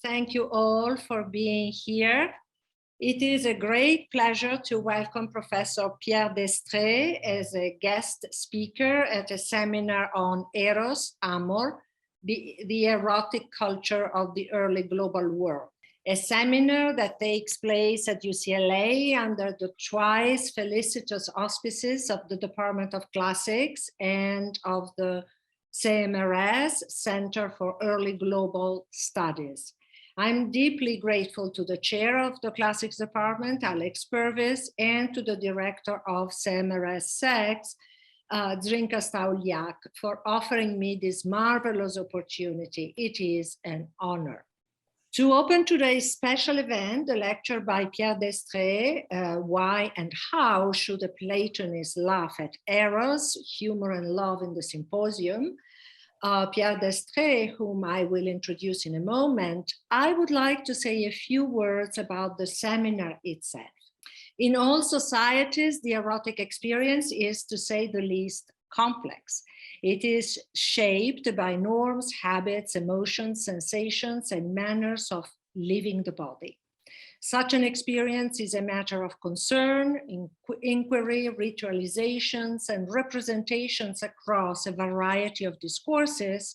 Thank you all for being here. It is a great pleasure to welcome Professor Pierre Destrée as a guest speaker at a seminar on Eros, Amor, the erotic culture of the early global world. A seminar that takes place at UCLA under the twice felicitous auspices of the Department of Classics and of the CMRS, Center for Early Global Studies. I'm deeply grateful to the chair of the Classics Department, Alex Purvis, and to the director of CMRS-CEGS, Drinka Stauliak, for offering me this marvelous opportunity. It is an honor. To open today's special event, the lecture by Pierre Destrée, Why and How Should a Platonist Laugh at Eros, Humor and Love in the Symposium, Pierre Destrée, whom I will introduce in a moment, I would like to say a few words about the seminar itself. In all societies, the erotic experience is, to say the least, complex. It is shaped by norms, habits, emotions, sensations, and manners of living the body. Such an experience is a matter of concern, inquiry, ritualizations, and representations across a variety of discourses,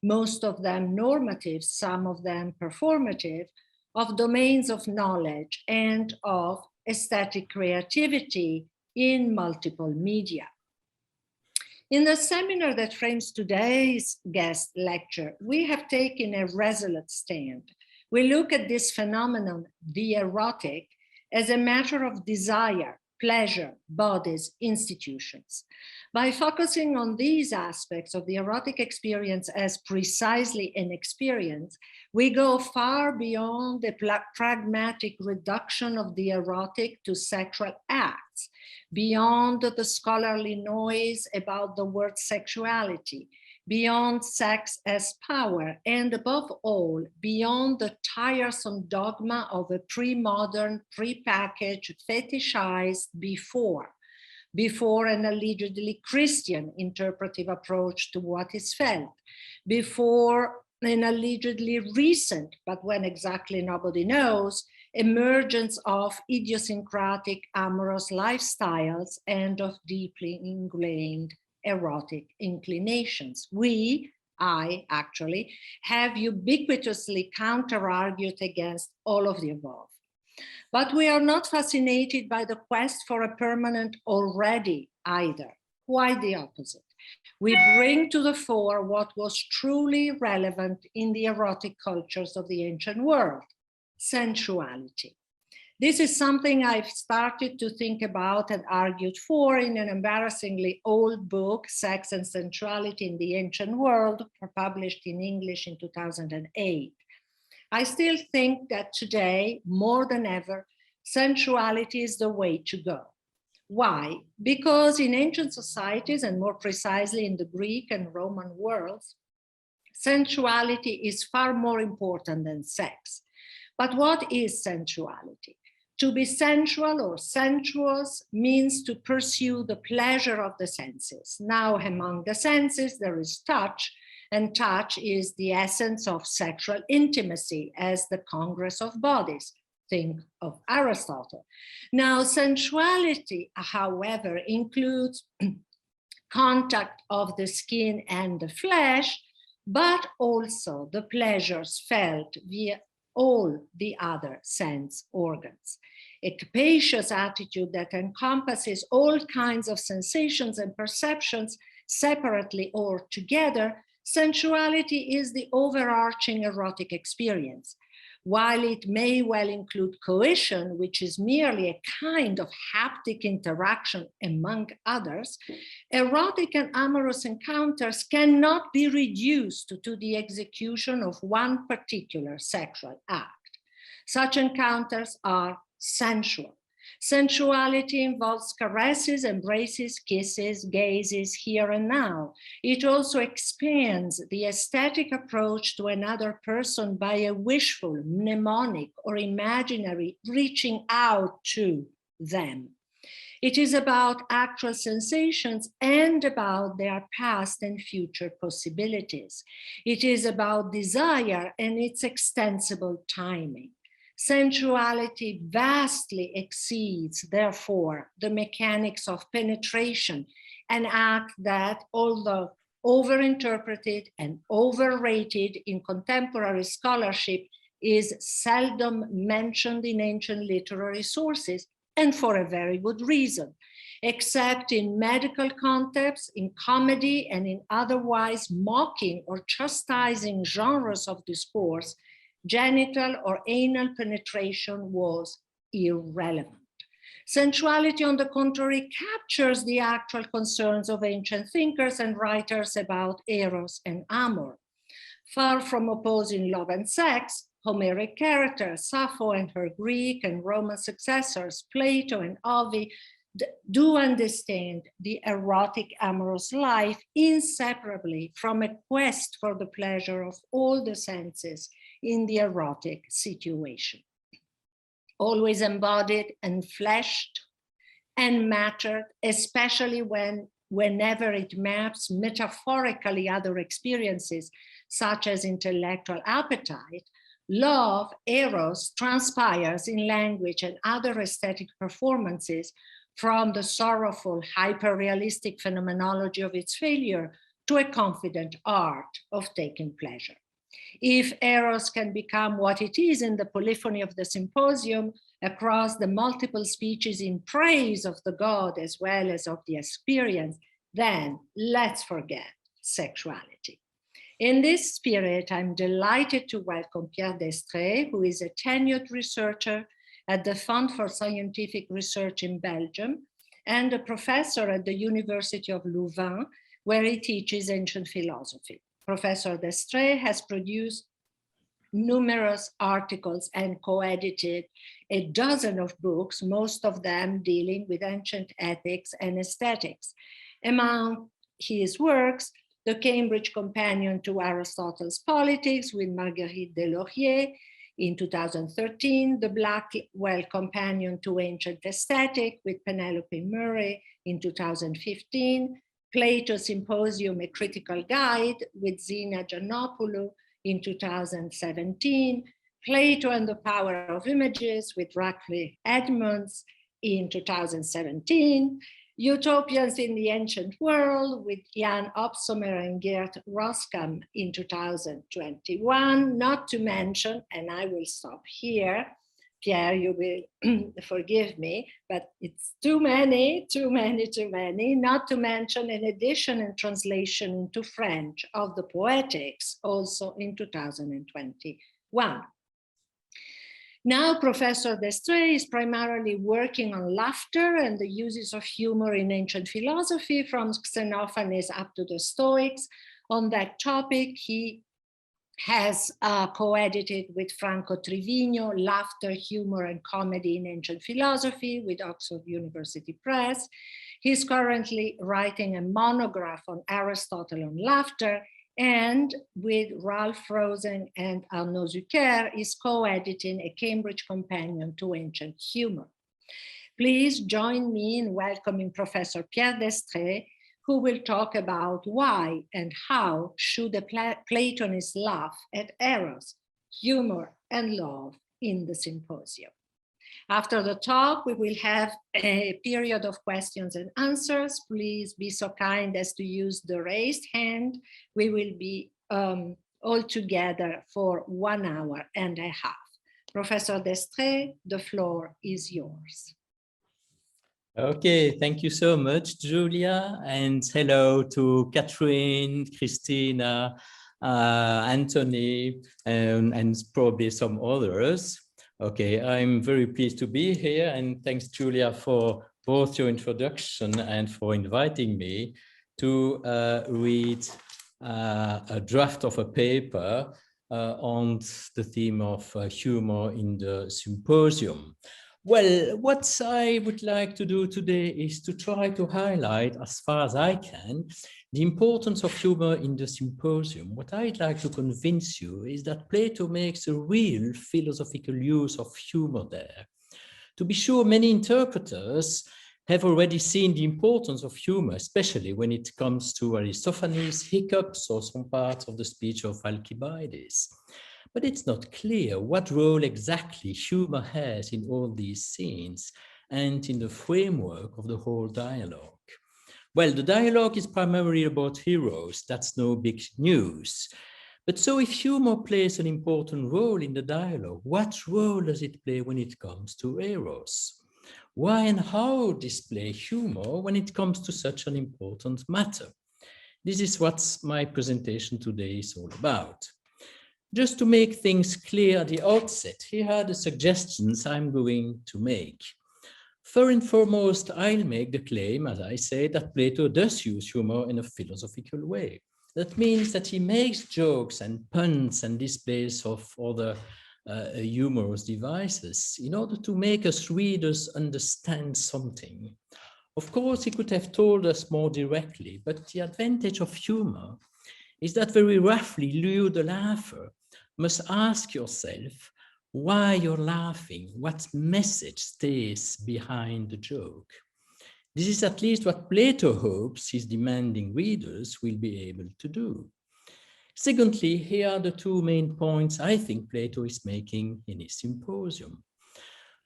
most of them normative, some of them performative, of domains of knowledge and of aesthetic creativity in multiple media. In the seminar that frames today's guest lecture, we have taken a resolute stand. We look at this phenomenon, the erotic, as a matter of desire, pleasure, bodies, institutions. By focusing on these aspects of the erotic experience as precisely an experience, we go far beyond the pragmatic reduction of the erotic to sexual acts, beyond the scholarly noise about the word sexuality, beyond sex as power, and above all, beyond the tiresome dogma of a pre-modern, pre-packaged, fetishized before an allegedly Christian interpretive approach to what is felt, before an allegedly recent, but when exactly nobody knows, emergence of idiosyncratic amorous lifestyles and of deeply ingrained erotic inclinations. I actually, have ubiquitously counter-argued against all of the above. But we are not fascinated by the quest for a permanent already either, quite the opposite. We bring to the fore what was truly relevant in the erotic cultures of the ancient world, sensuality. This is something I've started to think about and argued for in an embarrassingly old book, Sex and Sensuality in the Ancient World, published in English in 2008. I still think that today, more than ever, sensuality is the way to go. Why? Because in ancient societies, and more precisely in the Greek and Roman worlds, sensuality is far more important than sex. But what is sensuality? To be sensual or sensuous means to pursue the pleasure of the senses. Now, among the senses, there is touch, and touch is the essence of sexual intimacy as the congress of bodies. Think of Aristotle. Now, sensuality, however, includes contact of the skin and the flesh, but also the pleasures felt via all the other sense organs. A capacious attitude that encompasses all kinds of sensations and perceptions separately or together, sensuality is the overarching erotic experience. While it may well include coition, which is merely a kind of haptic interaction among others, erotic and amorous encounters cannot be reduced to the execution of one particular sexual act. Such encounters are sensual. Sensuality involves caresses, embraces, kisses, gazes, here and now. It also expands the aesthetic approach to another person by a wishful, mnemonic, or imaginary reaching out to them. It is about actual sensations and about their past and future possibilities. It is about desire and its extensible timing. Sensuality vastly exceeds, therefore, the mechanics of penetration, an act that, although overinterpreted and overrated in contemporary scholarship, is seldom mentioned in ancient literary sources, and for a very good reason, except in medical contexts, in comedy, and in otherwise mocking or chastising genres of discourse. Genital or anal penetration was irrelevant. Sensuality, on the contrary, captures the actual concerns of ancient thinkers and writers about Eros and Amor. Far from opposing love and sex, Homeric characters, Sappho and her Greek and Roman successors, Plato and Ovid, do understand the erotic amorous life inseparably from a quest for the pleasure of all the senses in the erotic situation. Always embodied and fleshed and mattered, especially whenever it maps metaphorically other experiences, such as intellectual appetite, love, Eros, transpires in language and other aesthetic performances from the sorrowful, hyper-realistic phenomenology of its failure to a confident art of taking pleasure. If Eros can become what it is in the polyphony of the Symposium, across the multiple speeches in praise of the god as well as of the experience, then let's forget sexuality. In this spirit, I'm delighted to welcome Pierre Destrée, who is a tenured researcher at the Fund for Scientific Research in Belgium and a professor at the University of Louvain, where he teaches ancient philosophy. Professor Destrée has produced numerous articles and co-edited a dozen of books, most of them dealing with ancient ethics and aesthetics. Among his works, the Cambridge Companion to Aristotle's Politics with Marguerite Delaurier in 2013, the Blackwell Companion to Ancient Aesthetic with Penelope Murray in 2015, Plato Symposium, a Critical Guide with Zina Giannopoulou in 2017, Plato and the Power of Images with Radcliffe Edmonds in 2017, Utopians in the Ancient World with Jan Opsomer and Geert Roskam in 2021, not to mention, and I will stop here, Pierre, you will forgive me, but it's too many, not to mention an edition and translation into French of the Poetics, also in 2021. Now, Professor Destrée is primarily working on laughter and the uses of humor in ancient philosophy, from Xenophanes up to the Stoics. On that topic, he has co-edited with Franco Trivigno, Laughter, Humor, and Comedy in Ancient Philosophy with Oxford University Press. He's currently writing a monograph on Aristotle on laughter, and with Ralph Rosen and Arnaud Zucker is co-editing a Cambridge Companion to Ancient Humor. Please join me in welcoming Professor Pierre Destrée, who will talk about why and how should a Platonist laugh at Eros, humor, and love in the Symposium. After the talk, we will have a period of questions and answers. Please be so kind as to use the raised hand. We will be all together for 1 hour and a half. Professor Destrée, the floor is yours. Okay, thank you so much, Giulia, and hello to Catherine, Christina, Anthony, and probably some others. Okay, I'm very pleased to be here, and thanks, Giulia, for both your introduction and for inviting me to read a draft of a paper on the theme of humor in the Symposium. Well, what I would like to do today is to try to highlight, as far as I can, the importance of humor in the Symposium. What I'd like to convince you is that Plato makes a real philosophical use of humor there. To be sure, many interpreters have already seen the importance of humor, especially when it comes to Aristophanes' hiccups or some parts of the speech of Alcibiades. But it's not clear what role exactly humor has in all these scenes and in the framework of the whole dialogue. Well, the dialogue is primarily about Eros, that's no big news. But so if humor plays an important role in the dialogue, what role does it play when it comes to Eros? Why and how display humor when it comes to such an important matter? This is what my presentation today is all about. Just to make things clear at the outset, here are the suggestions I'm going to make. First and foremost, I'll make the claim, as I say, that Plato does use humor in a philosophical way. That means that he makes jokes and puns and displays of other humorous devices in order to make us readers understand something. Of course, he could have told us more directly, but the advantage of humor is that very roughly, you, the laugher, must ask yourself why you're laughing, what message stays behind the joke. This is at least what Plato hopes his demanding readers will be able to do. Secondly, here are the two main points I think Plato is making in his Symposium.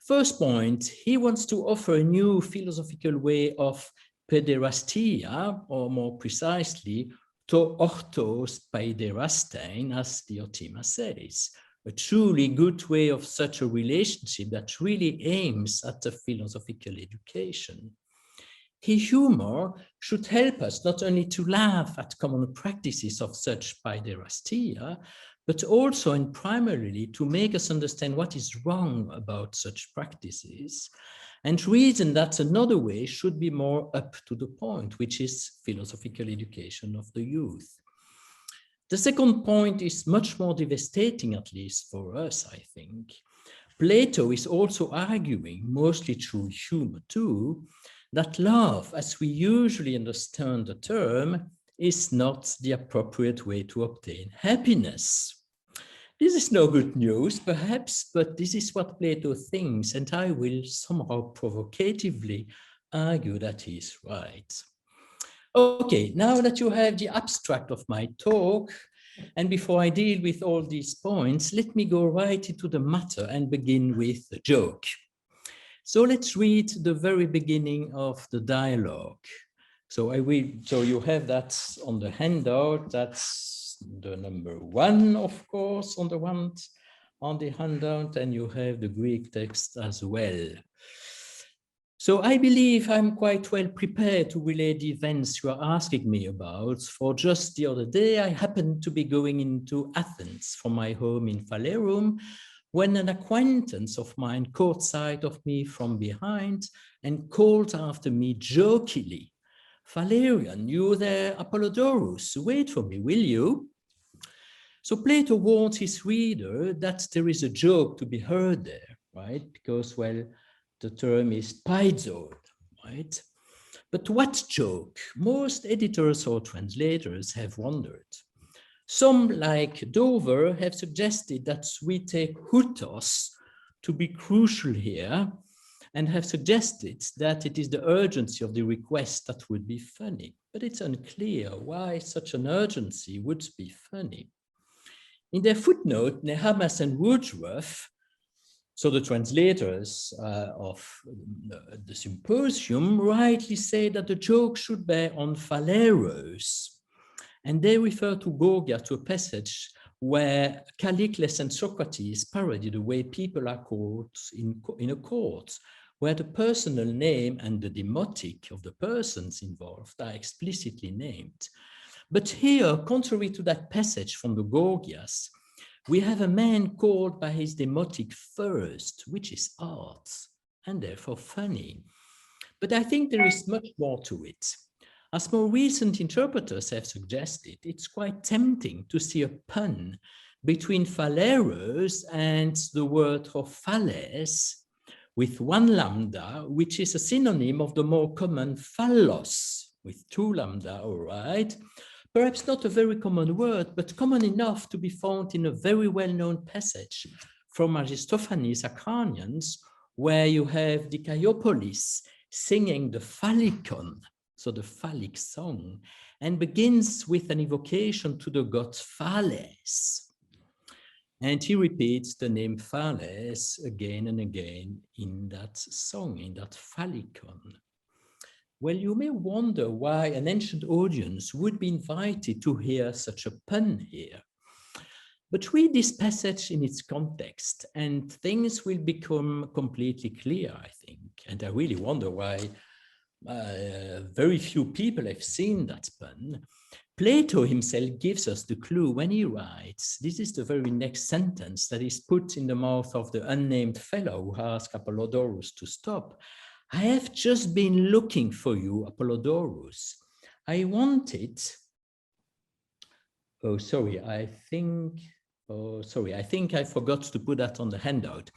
First point, he wants to offer a new philosophical way of paiderastia, or more precisely, to orthos paiderastein, as Diotima says, a truly good way of such a relationship that really aims at a philosophical education. His humor should help us not only to laugh at common practices of such paiderastia, but also and primarily to make us understand what is wrong about such practices and reason that another way should be more up to the point, which is philosophical education of the youth. The second point is much more devastating, at least for us, I think. Plato is also arguing, mostly through humor too, that love, as we usually understand the term, is not the appropriate way to obtain happiness. This is no good news, perhaps, but this is what Plato thinks, and I will somehow provocatively argue that he is right. Okay, now that you have the abstract of my talk, and before I deal with all these points, let me go right into the matter and begin with the joke. So let's read the very beginning of the dialogue. So you have that on the handout. That's the number 1, of course, on the handout, and you have the Greek text as well. So I believe I'm quite well prepared to relay the events you are asking me about. For just the other day, I happened to be going into Athens from my home in Phalerum, when an acquaintance of mine caught sight of me from behind and called after me jokingly, "Valerian, you there, Apollodorus, wait for me, will you?" So Plato warns his reader that there is a joke to be heard there, right? Because, well, the term is paizo, right? But what joke? Most editors or translators have wondered. Some, like Dover, have suggested that we take hutos to be crucial here and have suggested that it is the urgency of the request that would be funny. But it's unclear why such an urgency would be funny. In their footnote, Nehamas and Woodruff, so the translators of the Symposium, rightly say that the joke should bear on Phaleros. And they refer to Gorgia, to a passage where Callicles and Socrates parody the way people are called in a court, where the personal name and the demotic of the persons involved are explicitly named. But here, contrary to that passage from the Gorgias, we have a man called by his demotic first, which is art, and therefore funny. But I think there is much more to it. As more recent interpreters have suggested, it's quite tempting to see a pun between phaleros and the word for phales, with 1 lambda, which is a synonym of the more common phallos, with 2 lambda, all right? Perhaps not a very common word, but common enough to be found in a very well-known passage from Aristophanes' Acranians, where you have Dikaiopolis singing the phallicon, so the phallic song, and begins with an evocation to the god Phales. And he repeats the name Phales again and again in that song, in that phallicon. Well, you may wonder why an ancient audience would be invited to hear such a pun here. But read this passage in its context and things will become completely clear, I think. And I really wonder why very few people have seen that pun. Plato himself gives us the clue when he writes, this is the very next sentence that is put in the mouth of the unnamed fellow who asked Apollodorus to stop. I have just been looking for you, Apollodorus. I wanted, oh, sorry, I think I forgot to put that on the handout.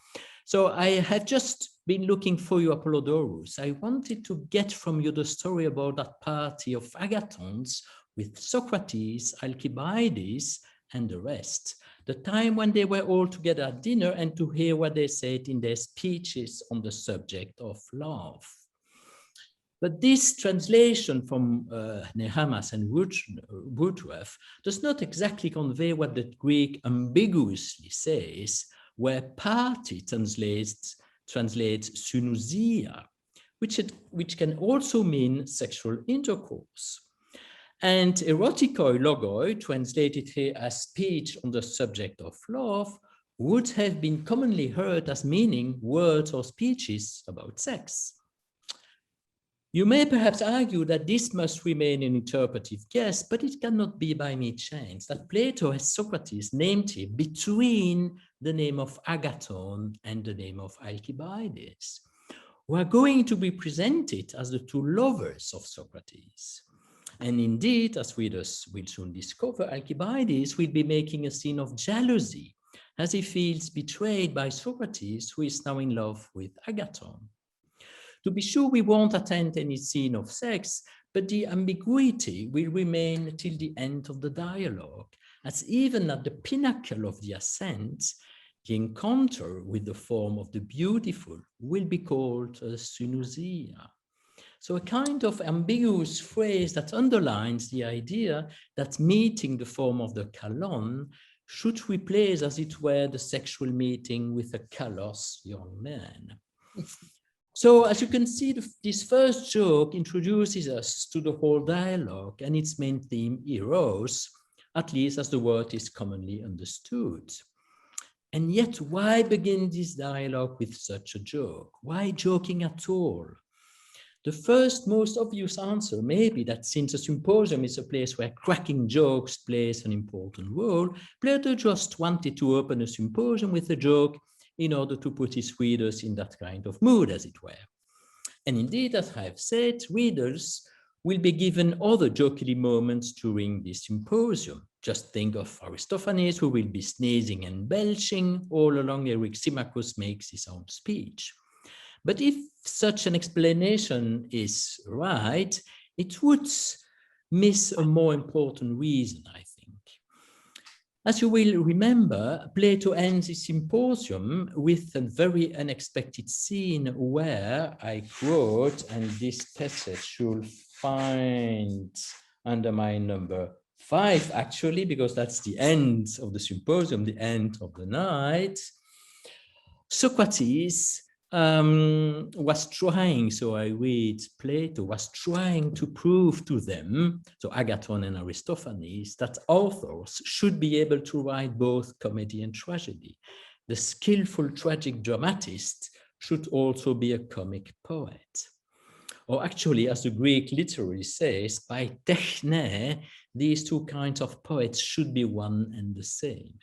So I have just been looking for you, Apollodorus. I wanted to get from you the story about that party of Agathons with Socrates, Alcibiades, and the rest. The time when they were all together at dinner and to hear what they said in their speeches on the subject of love. But this translation from Nehamas and Woodruff does not exactly convey what the Greek ambiguously says, where party translates synousia, which can also mean sexual intercourse. And erotikoi logoi, translated here as speech on the subject of love, would have been commonly heard as meaning words or speeches about sex. You may perhaps argue that this must remain an interpretive guess, but it cannot be by mere chance that Plato has Socrates named here between the name of Agathon and the name of Alcibiades, who are going to be presented as the two lovers of Socrates. And indeed, as readers will soon discover, Alcibiades will be making a scene of jealousy as he feels betrayed by Socrates, who is now in love with Agathon. To be sure, we won't attend any scene of sex, but the ambiguity will remain till the end of the dialogue, as even at the pinnacle of the ascent, the encounter with the form of the beautiful will be called a synousia. So a kind of ambiguous phrase that underlines the idea that meeting the form of the kalon should replace, as it were, the sexual meeting with a kalos young man. So as you can see, this first joke introduces us to the whole dialogue and its main theme, Eros, at least as the word is commonly understood. And yet, why begin this dialogue with such a joke? Why joking at all? The first most obvious answer may be that since a symposium is a place where cracking jokes plays an important role, Plato just wanted to open a symposium with a joke in order to put his readers in that kind of mood, as it were. And indeed, as I have said, readers will be given other jokey moments during this symposium. Just think of Aristophanes, who will be sneezing and belching all along Eryximachus makes his own speech. But if such an explanation is right, it would miss a more important reason, I think. As you will remember, Plato ends his symposium with a very unexpected scene where, I quote, and this passage you'll find under my number 5, actually, because that's the end of the symposium, the end of the night. Socrates was trying, so I read, Plato was trying to prove to them, so Agathon and Aristophanes, that authors should be able to write both comedy and tragedy. The skillful tragic dramatist should also be a comic poet. Or actually, as the Greek literary says, by techne, these two kinds of poets should be one and the same.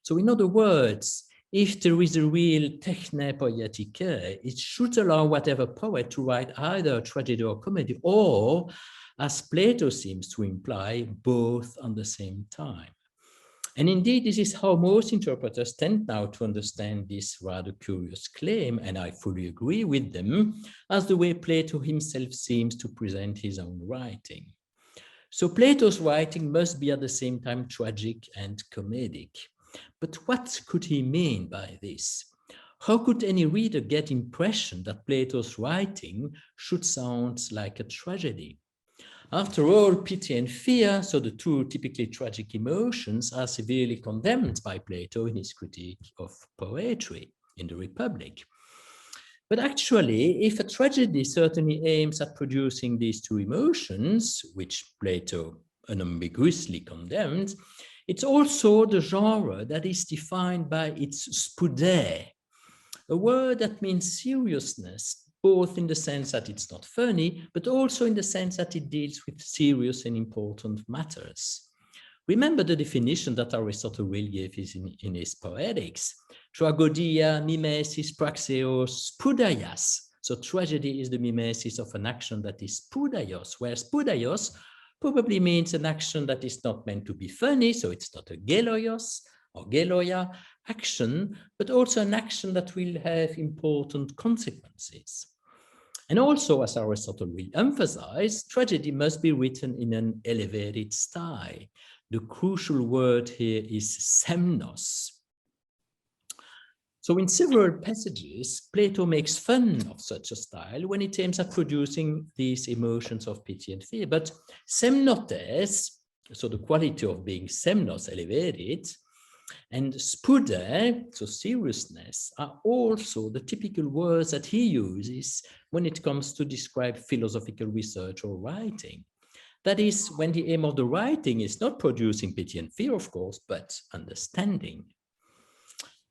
So in other words, if there is a real techne poietique, it should allow whatever poet to write either a tragedy or comedy, or, as Plato seems to imply, both at the same time. And indeed, this is how most interpreters tend now to understand this rather curious claim, and I fully agree with them, as the way Plato himself seems to present his own writing. So Plato's writing must be at the same time tragic and comedic. But what could he mean by this? how could any reader get the impression that Plato's writing should sound like a tragedy? After all, pity and fear, so the two typically tragic emotions, are severely condemned by Plato in his critique of poetry in the Republic. But actually, if a tragedy certainly aims at producing these two emotions, which Plato unambiguously condemned, it's also the genre that is defined by its spudere, a word that means seriousness, both in the sense that it's not funny, but also in the sense that it deals with serious and important matters. Remember the definition that Aristotle will give in his Poetics: tragodia, mimesis, praxeos, spudaios. So tragedy is the mimesis of an action that is spudaios, where spudaios probably means an action that is not meant to be funny, so it's not a geloios or geloia action, but also an action that will have important consequences. And also, as Aristotle will emphasize, tragedy must be written in an elevated style. The crucial word here is semnos. So in several passages, Plato makes fun of such a style when it aims at producing these emotions of pity and fear. But semnotes, so the quality of being semnos, elevated, and spude, so seriousness, are also the typical words that he uses when it comes to describe philosophical research or writing. That is, when the aim of the writing is not producing pity and fear, of course, but understanding.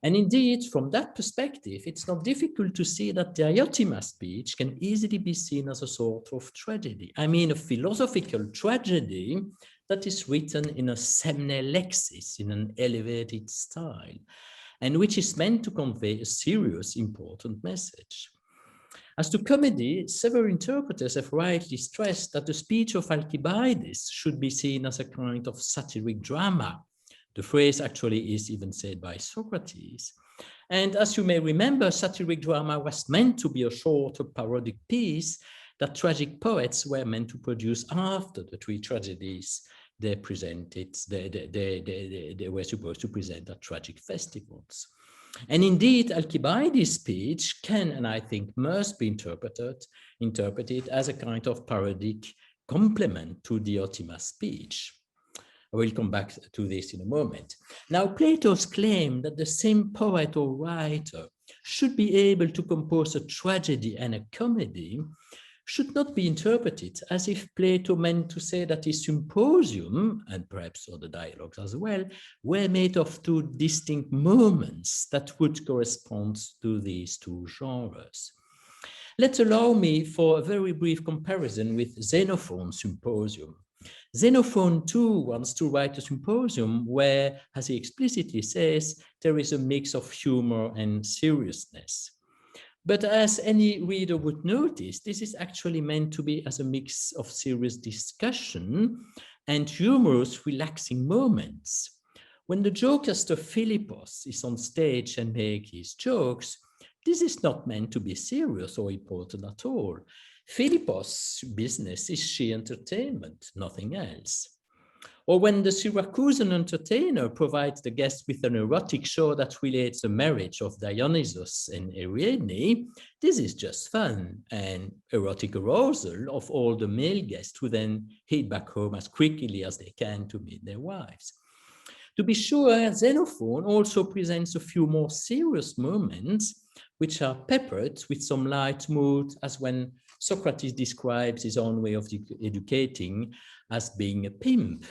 And indeed, from that perspective, it's not difficult to see that the Diotima speech can easily be seen as a sort of tragedy. I mean, a philosophical tragedy that is written in a semnelexis, in an elevated style, and which is meant to convey a serious, important message. As to comedy, several interpreters have rightly stressed that the speech of Alcibiades should be seen as a kind of satiric drama. The phrase actually is even said by Socrates. And as you may remember, satiric drama was meant to be a short parodic piece that tragic poets were meant to produce after the three tragedies they presented, they were supposed to present at tragic festivals. And indeed, Alcibiades' speech can, and I think must be interpreted as a kind of parodic complement to Diotima's speech. I will come back to this in a moment. Now, Plato's claim that the same poet or writer should be able to compose a tragedy and a comedy should not be interpreted as if Plato meant to say that his Symposium, and perhaps other dialogues as well, were made of two distinct moments that would correspond to these two genres. Let's allow me for a very brief comparison with Xenophon's Symposium. Xenophon too wants to write a symposium where, as he explicitly says, there is a mix of humor and seriousness. But as any reader would notice, this is actually meant to be as a mix of serious discussion and humorous, relaxing moments. When the jokester Philippos is on stage and makes his jokes, this is not meant to be serious or important at all. Philippos' business is sheer entertainment, nothing else. Or when the Syracusan entertainer provides the guest with an erotic show that relates the marriage of Dionysus and Ariadne, this is just fun and erotic arousal of all the male guests who then head back home as quickly as they can to meet their wives. To be sure, Xenophon also presents a few more serious moments which are peppered with some light mood, as when Socrates describes his own way of educating as being a pimp.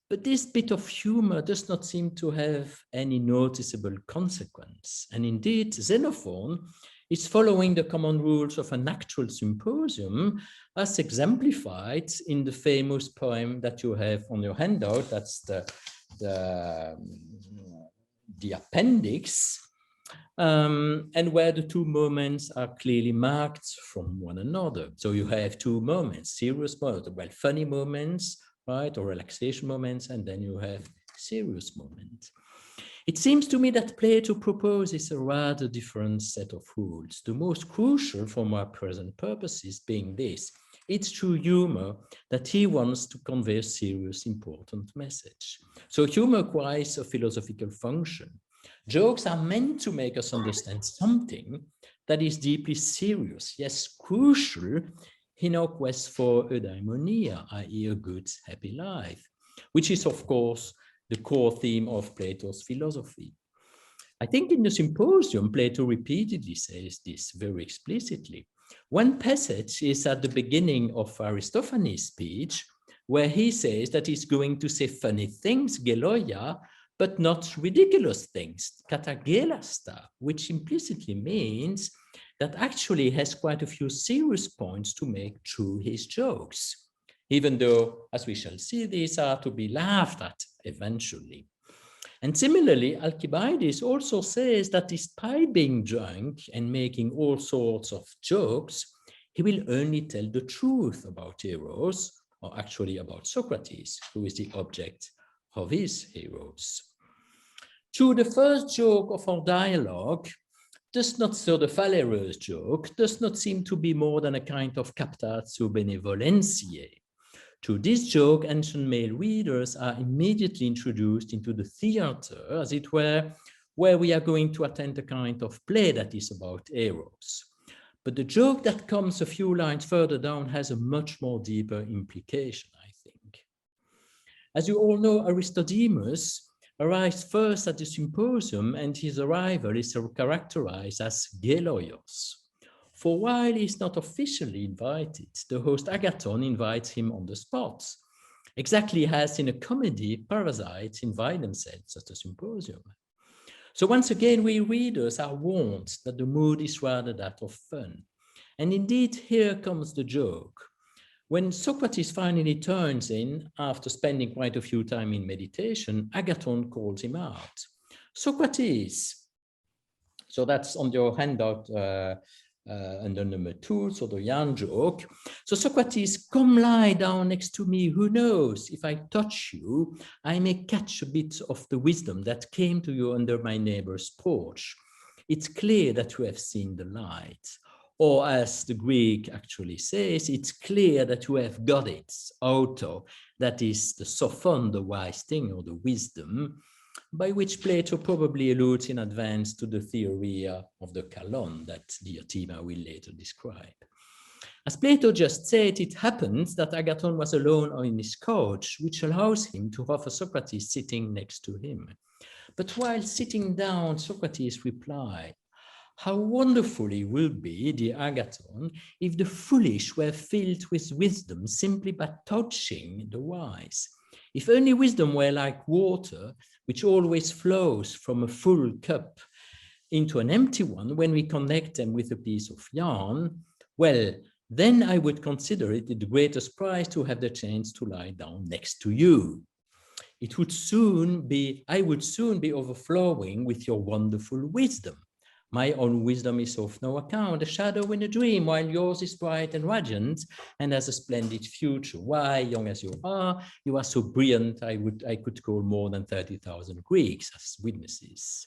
But this bit of humor does not seem to have any noticeable consequence. And indeed, Xenophon is following the common rules of an actual symposium as exemplified in the famous poem that you have on your handout. That's the appendix, and where the two moments are clearly marked from one another. So you have two moments, serious moments, well, funny moments, right, or relaxation moments, and then you have serious moments. It seems to me that Plato proposes a rather different set of rules, the most crucial for our present purposes being this: it's through humor that he wants to convey a serious, important message. So humor acquires a philosophical function. Jokes are meant to make us understand something that is deeply serious, yes, crucial in our quest for eudaimonia, i.e. a good, happy life, which is, of course, the core theme of Plato's philosophy. I think in the Symposium, Plato repeatedly says this very explicitly. One passage is at the beginning of Aristophanes' speech, where he says that he's going to say funny things, geloia, but not ridiculous things, katagelasta, which implicitly means that actually has quite a few serious points to make through his jokes, even though, as we shall see, these are to be laughed at eventually. And similarly, Alcibiades also says that despite being drunk and making all sorts of jokes, he will only tell the truth about Eros, or actually about Socrates, who is the object of his Eros. Through the first joke of our dialogue, does not, so the Phalerus joke, does not seem to be more than a kind of captatio benevolentiae. Through this joke, ancient male readers are immediately introduced into the theater, as it were, where we are going to attend a kind of play that is about Eros. But the joke that comes a few lines further down has a much more deeper implication, I think. As you all know, Aristodemus arrives first at the Symposium, and his arrival is characterized as geloios. For while he is not officially invited, the host Agathon invites him on the spot, exactly as in a comedy, parasites invite themselves at the Symposium. So once again, we readers are warned that the mood is rather that of fun. And indeed, here comes the joke. When Socrates finally turns in, after spending quite a few time in meditation, Agathon calls him out. Socrates, so that's on your handout under number 2, so the yarn joke. So Socrates, come lie down next to me. Who knows, if I touch you, I may catch a bit of the wisdom that came to you under my neighbor's porch. It's clear that you have seen the light. Or as the Greek actually says, it's clear that you have got it, auto, that is the sophon, the wise thing or the wisdom, by which Plato probably alludes in advance to the theory of the kalon that Diotima will later describe. As Plato just said, it happens that Agathon was alone on his couch, which allows him to offer Socrates sitting next to him. But while sitting down, Socrates replied, how wonderful it will be, dear Agathon, if the foolish were filled with wisdom simply by touching the wise. If only wisdom were like water, which always flows from a full cup into an empty one when we connect them with a piece of yarn, well, then I would consider it the greatest prize to have the chance to lie down next to you. It would soon be, I would soon be overflowing with your wonderful wisdom. My own wisdom is of no account, a shadow in a dream, while yours is bright and radiant and has a splendid future. Why, young as you are so brilliant, I could call more than 30,000 Greeks as witnesses.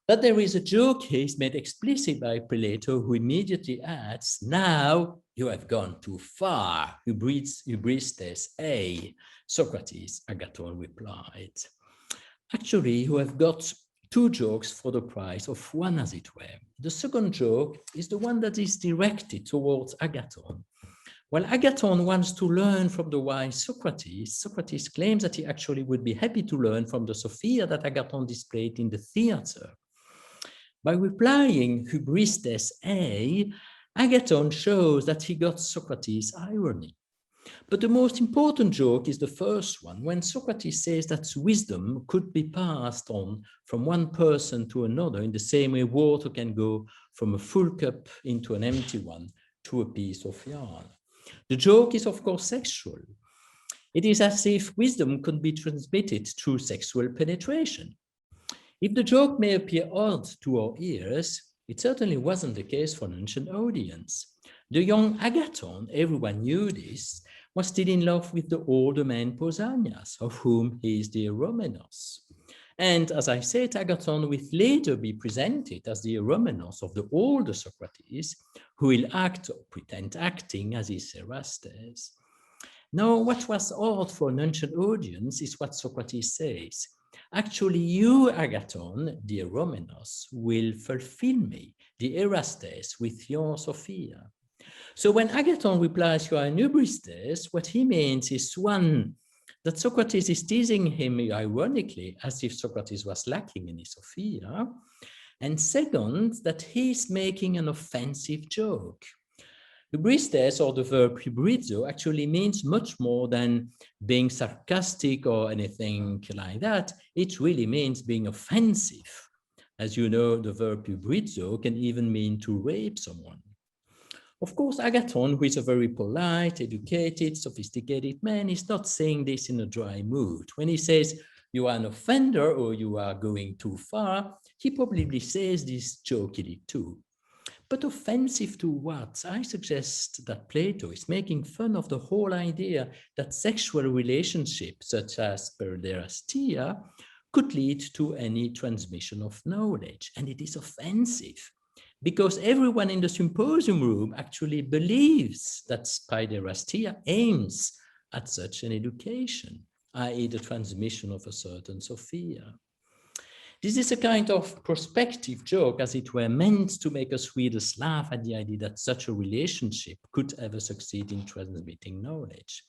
But there is a joke here made explicit by Plato, who immediately adds, now you have gone too far, hubristes ei. Socrates, Agathon replied. Actually, you have got 2 jokes for the price of 1, as it were. The second joke is the one that is directed towards Agathon. While Agathon wants to learn from the wise Socrates, Socrates claims that he actually would be happy to learn from the Sophia that Agathon displayed in the theater. By replying hubristes ei, Agathon shows that he got Socrates' irony. But the most important joke is the first one, when Socrates says that wisdom could be passed on from one person to another in the same way water can go from a full cup into an empty one to a piece of yarn. The joke is, of course, sexual. It is as if wisdom could be transmitted through sexual penetration. If the joke may appear odd to our ears, it certainly wasn't the case for an ancient audience. The young Agathon, everyone knew this, was still in love with the older man Pausanias, of whom he is the Eromenos. And as I said, Agathon will later be presented as the Eromenos of the older Socrates, who will act or pretend acting as his Erastes. Now, what was odd for an ancient audience is what Socrates says. Actually, you, Agathon, the Eromenos, will fulfill me, the Erastes, with your Sophia. So when Agathon replies, you are an hybristes, what he means is, one, that Socrates is teasing him ironically, as if Socrates was lacking in his Sophia. And second, that he's making an offensive joke. Hybristes, or the verb hybrizo, actually means much more than being sarcastic or anything like that. It really means being offensive. As you know, the verb hybrizo can even mean to rape someone. Of course, Agathon, who is a very polite, educated, sophisticated man, is not saying this in a dry mood. When he says, you are an offender or you are going too far, he probably says this jokingly too. But offensive to what? I suggest that Plato is making fun of the whole idea that sexual relationships, such as paiderastia, could lead to any transmission of knowledge. And it is offensive because everyone in the symposium room actually believes that paiderastia aims at such an education, i.e. the transmission of a certain Sophia. This is a kind of prospective joke, as it were, meant to make us readers laugh at the idea that such a relationship could ever succeed in transmitting knowledge.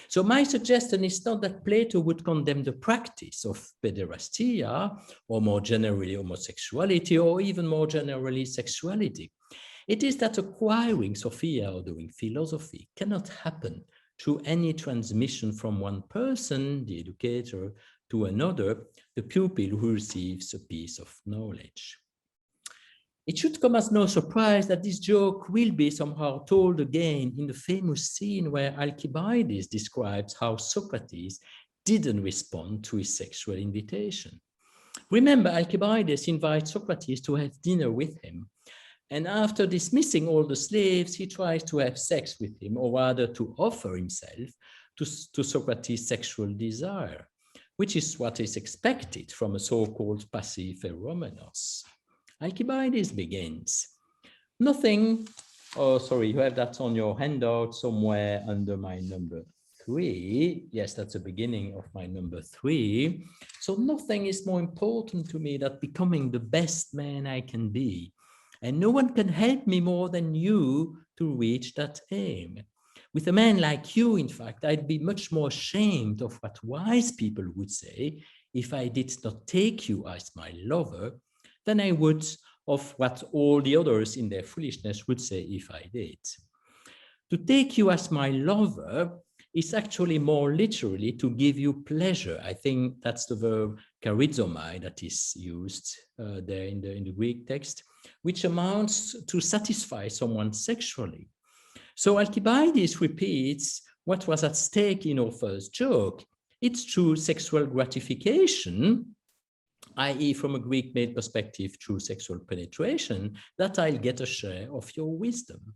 So my suggestion is not that Plato would condemn the practice of paiderastia, or more generally homosexuality, or even more generally sexuality. It is that acquiring Sophia or doing philosophy cannot happen through any transmission from one person, the educator, to another, the pupil who receives a piece of knowledge. It should come as no surprise that this joke will be somehow told again in the famous scene where Alcibiades describes how Socrates didn't respond to his sexual invitation. Remember, Alcibiades invites Socrates to have dinner with him. And after dismissing all the slaves, he tries to have sex with him, or rather to offer himself to Socrates' sexual desire, which is what is expected from a so-called passive eromenos. Alcibiades begins, nothing, oh, sorry, you have that on your handout somewhere under my number 3. Yes, that's the beginning of my number 3. So nothing is more important to me than becoming the best man I can be. And no one can help me more than you to reach that aim. With a man like you, in fact, I'd be much more ashamed of what wise people would say if I did not take you as my lover than I would of what all the others in their foolishness would say if I did. To take you as my lover is actually more literally to give you pleasure. I think that's the verb charizomai that is used there in the Greek text, which amounts to satisfy someone sexually. So Alcibiades repeats what was at stake in our first joke. It's through sexual gratification, i.e. from a Greek male perspective through sexual penetration, that I'll get a share of your wisdom.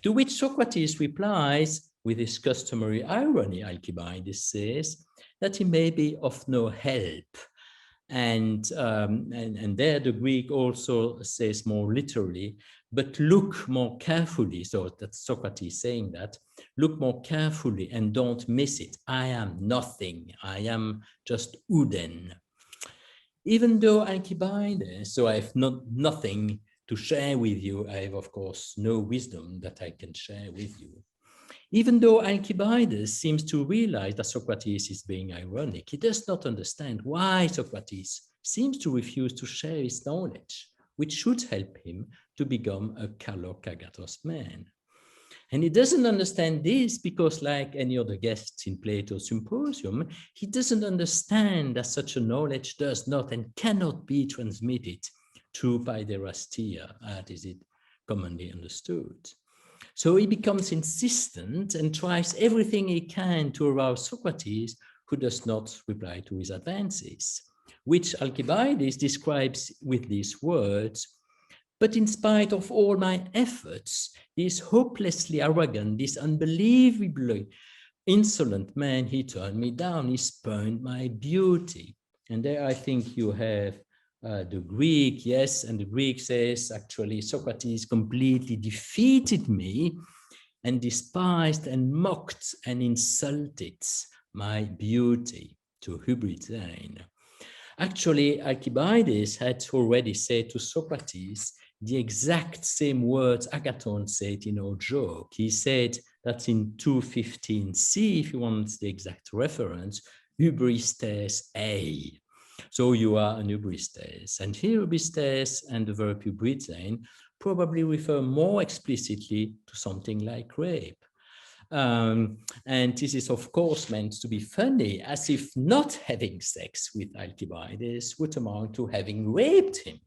To which Socrates replies, with his customary irony, Alcibiades says, that he may be of no help. And there the Greek also says more literally, but look more carefully, so that's Socrates saying that, look more carefully and don't miss it. I am nothing, I am just Uden. Even though Alcibiades, so I have nothing to share with you, I have of course no wisdom that I can share with you. Even though Alcibiades seems to realize that Socrates is being ironic, he does not understand why Socrates seems to refuse to share his knowledge, which should help him to become a kalokagathos man. And he doesn't understand this because, like any other guests in Plato's Symposium, he doesn't understand that such a knowledge does not and cannot be transmitted through paiderastia, as it commonly understood. So he becomes insistent and tries everything he can to arouse Socrates, who does not reply to his advances, which Alcibiades describes with these words, but in spite of all my efforts, this hopelessly arrogant, this unbelievably insolent man, he turned me down, he spurned my beauty. And there I think you have the Greek, yes, and the Greek says, actually, Socrates completely defeated me and despised and mocked and insulted my beauty, to hybridein. Actually, Alcibiades had already said to Socrates the exact same words Agathon said in our joke. He said that in 215c, if you want the exact reference, hubristes ei. So you are an hubristes. And here hubristes and the verb hubritain probably refer more explicitly to something like rape. And this is, of course, meant to be funny, as if not having sex with Alcibiades would amount to having raped him,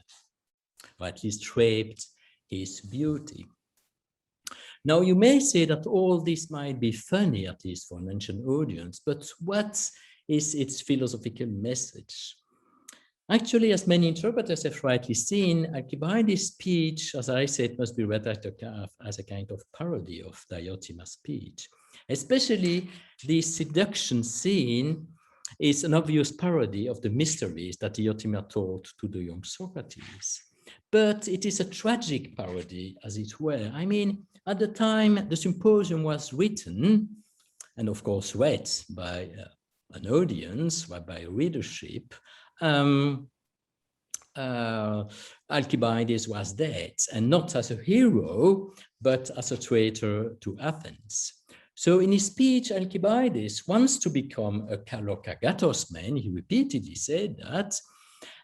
or at least raped his beauty. Now, you may say that all this might be funny, at least for an ancient audience, but what is its philosophical message? Actually, as many interpreters have rightly seen, Alcibiades' speech, as I said, must be read as a kind of parody of Diotima's speech. Especially the seduction scene is an obvious parody of the mysteries that Diotima taught to the young Socrates. But it is a tragic parody, as it were. I mean, at the time the Symposium was written, and of course read by an audience, by a readership, Alcibiades was dead, and not as a hero, but as a traitor to Athens. So in his speech, Alcibiades wants to become a kalokagatos man. He repeatedly said that,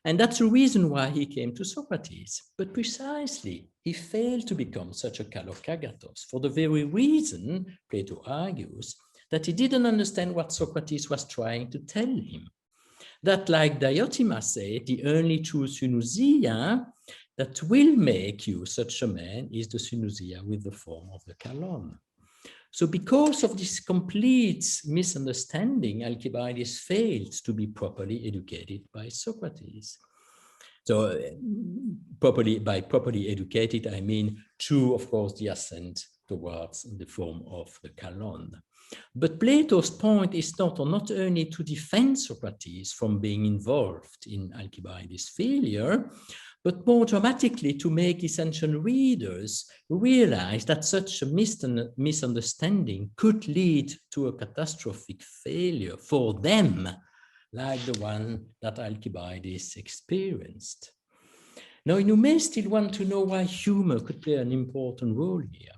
and that's the reason why he came to Socrates. But precisely, he failed to become such a kalokagatos for the very reason, Plato argues, that he didn't understand what Socrates was trying to tell him. That, like Diotima said, the only true synusia that will make you such a man is the synusia with the form of the kalon. So because of this complete misunderstanding, Alcibiades failed to be properly educated by Socrates. So by properly educated, I mean through, of course, the ascent towards the form of the kalon. But Plato's point is not only to defend Socrates from being involved in Alcibiades' failure, but more dramatically to make his ancient readers realize that such a misunderstanding could lead to a catastrophic failure for them, like the one that Alcibiades experienced. Now, you may still want to know why humor could play an important role here.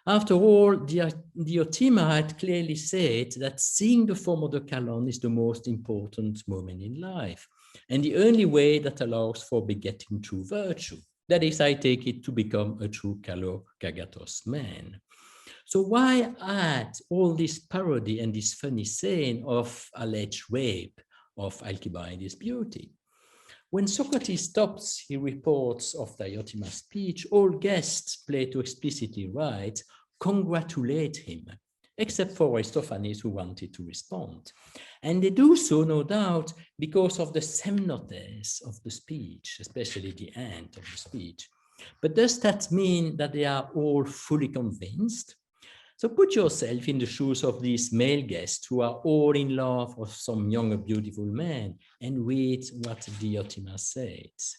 After all, Diotima had clearly said that seeing the form of the kalon is the most important moment in life, and the only way that allows for begetting true virtue. That is, I take it, to become a true kalokagatos man. So why add all this parody and this funny saying of alleged rape of Alcibiades' beauty? When Socrates stops, he reports of Diotima's speech, all guests, Plato explicitly writes, congratulate him, except for Aristophanes, who wanted to respond. And they do so, no doubt, because of the semnotes of the speech, especially the end of the speech. But does that mean that they are all fully convinced? So put yourself in the shoes of these male guests who are all in love with some younger, beautiful man, and read what Diotima says.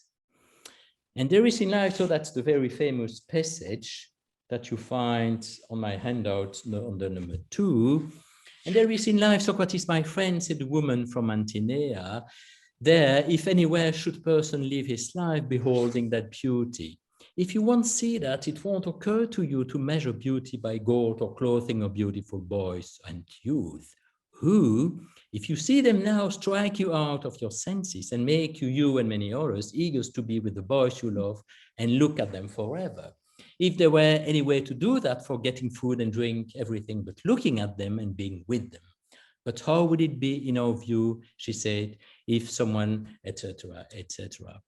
And there is in life, so that's the very famous passage that you find on my handout on the number 2. And there is in life, Socrates, my friend, said the woman from Antinea, there, if anywhere should person live his life beholding that beauty. If you once see that, it won't occur to you to measure beauty by gold or clothing of beautiful boys and youth, who, if you see them now, strike you out of your senses and make you and many others, eager to be with the boys you love and look at them forever. If there were any way to do that, for getting food and drink, everything but looking at them and being with them. But how would it be in our view, she said, if someone, etc., etc.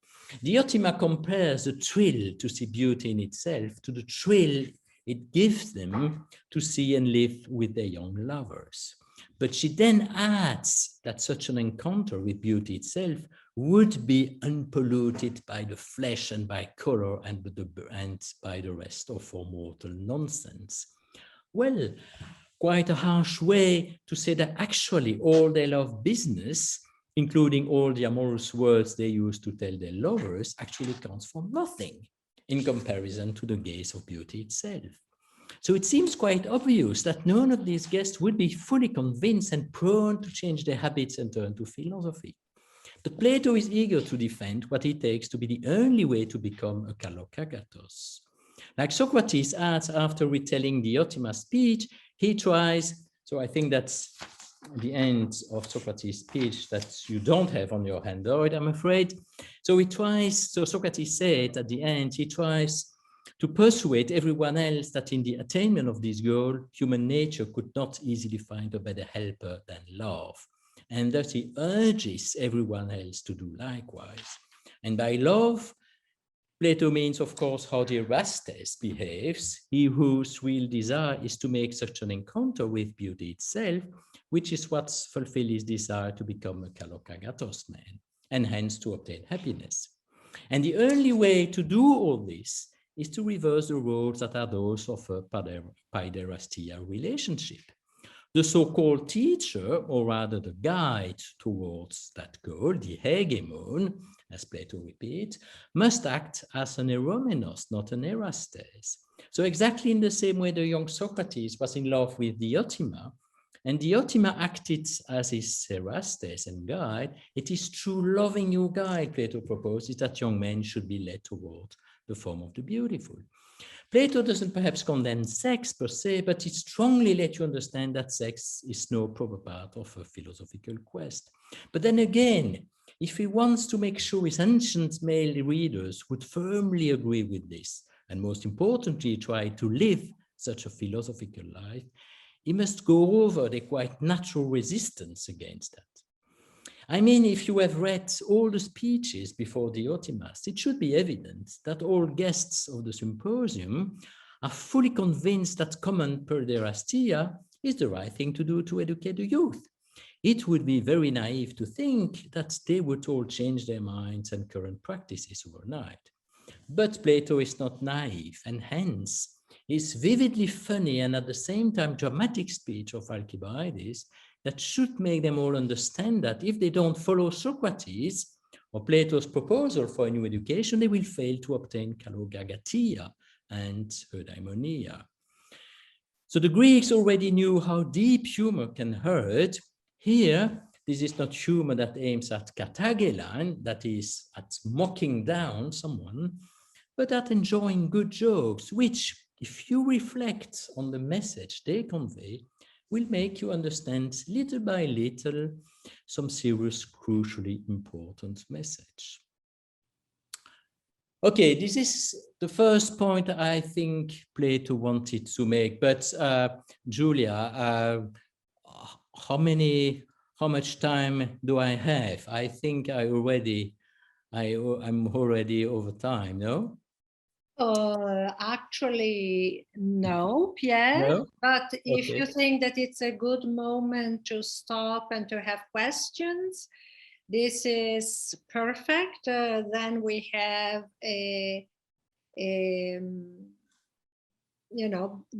Diotima compares the thrill to see beauty in itself to the thrill it gives them to see and live with their young lovers. But she then adds that such an encounter with beauty itself would be unpolluted by the flesh and by color and by the rest of our mortal nonsense. Well, quite a harsh way to say that actually all their love business, including all the amorous words they use to tell their lovers, actually counts for nothing in comparison to the gaze of beauty itself. So it seems quite obvious that none of these guests would be fully convinced and prone to change their habits and turn to philosophy. But Plato is eager to defend what he takes to be the only way to become a kalokagatos. Like Socrates adds after retelling the Diotima speech, he tries, so I think that's the end of Socrates' speech that you don't have on your handout, I'm afraid. So he tries, so Socrates said at the end, he tries to persuade everyone else that in the attainment of this goal, human nature could not easily find a better helper than love. And thus he urges everyone else to do likewise. And by love, Plato means, of course, how the Erastes behaves, he whose real desire is to make such an encounter with beauty itself, which is what fulfills his desire to become a kalokagatos man, and hence to obtain happiness. And the only way to do all this is to reverse the roles that are those of a paiderastia relationship. The so-called teacher, or rather the guide towards that goal, the hegemon, as Plato repeats, must act as an eromenos, not an erastes. So exactly in the same way the young Socrates was in love with Diotima, and Diotima acted as his erastes and guide, it is through loving your guide, Plato proposes, that young men should be led toward the form of the beautiful. Plato doesn't perhaps condemn sex per se, but he strongly lets you understand that sex is no proper part of a philosophical quest. But then again, if he wants to make sure his ancient male readers would firmly agree with this, and most importantly, try to live such a philosophical life, he must go over the quite natural resistance against that. I mean, if you have read all the speeches before the Diotimas, it should be evident that all guests of the symposium are fully convinced that common paiderastia is the right thing to do to educate the youth. It would be very naive to think that they would all change their minds and current practices overnight. But Plato is not naive, and hence his vividly funny and at the same time dramatic speech of Alcibiades that should make them all understand that if they don't follow Socrates or Plato's proposal for a new education, they will fail to obtain kalogagatia and eudaimonia. So the Greeks already knew how deep humor can hurt. Here, this is not humor that aims at katagelan, that is at mocking down someone, but at enjoying good jokes, which, if you reflect on the message they convey, will make you understand little by little some serious, crucially important message. Okay, this is the first point I think Plato wanted to make, but Giulia, how much time do I have? I think I'm already over time, no? Actually, no, Pierre, No? but if Okay. you think that it's a good moment to stop and to have questions, this is perfect. Then we have a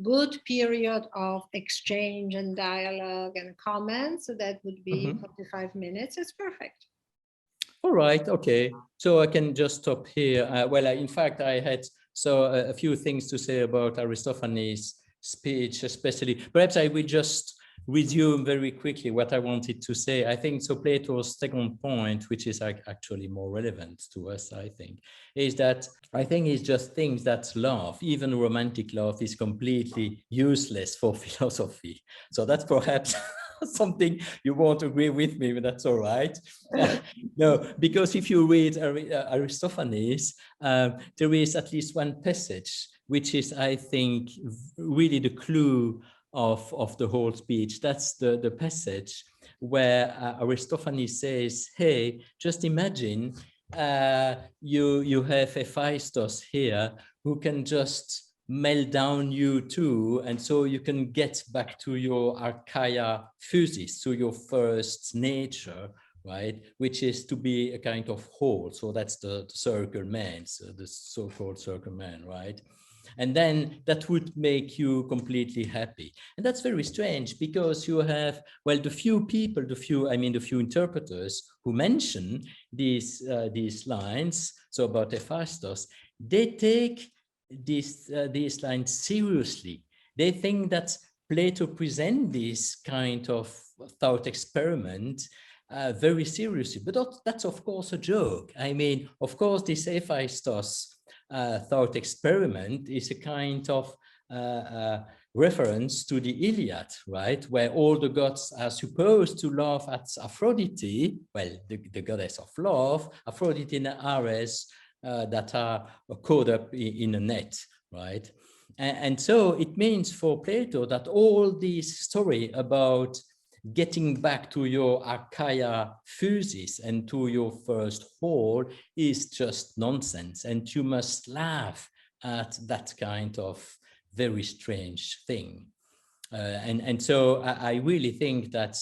good period of exchange and dialogue and comments. So that would be 45 minutes. It's perfect. All right. Okay. So I can just stop here. In fact, I had a few things to say about Aristophanes' speech, especially. Perhaps I will just resume very quickly what I wanted to say. I think so. Plato's second point, which is actually more relevant to us, I think, is that I think he just thinks that love, even romantic love, is completely useless for philosophy. So that's perhaps something you won't agree with me, but that's all right. No, because if you read Aristophanes, there is at least one passage which is, I think, really the clue of the whole speech. That's the passage where Aristophanes says, hey, just imagine you have Hephaestus here who can just melt down you too, and so you can get back to your archaia physis, to your first nature, right, which is to be a kind of whole. So that's the circle man, so the so-called circle man, right? And then that would make you completely happy. And that's very strange because you have, well, the few interpreters who mention these lines, so about Hephaestus, they take these lines seriously. They think that Plato presents this kind of thought experiment very seriously. But that's of course a joke. I mean, of course, this Hephaestus thought experiment is a kind of reference to the Iliad, right? Where all the gods are supposed to love at Aphrodite, well, the goddess of love, Aphrodite and Ares, that are caught up in a net, right? And so it means for Plato that all this story about getting back to your archaia physis and to your first whole is just nonsense, and you must laugh at that kind of very strange thing. And so I really think that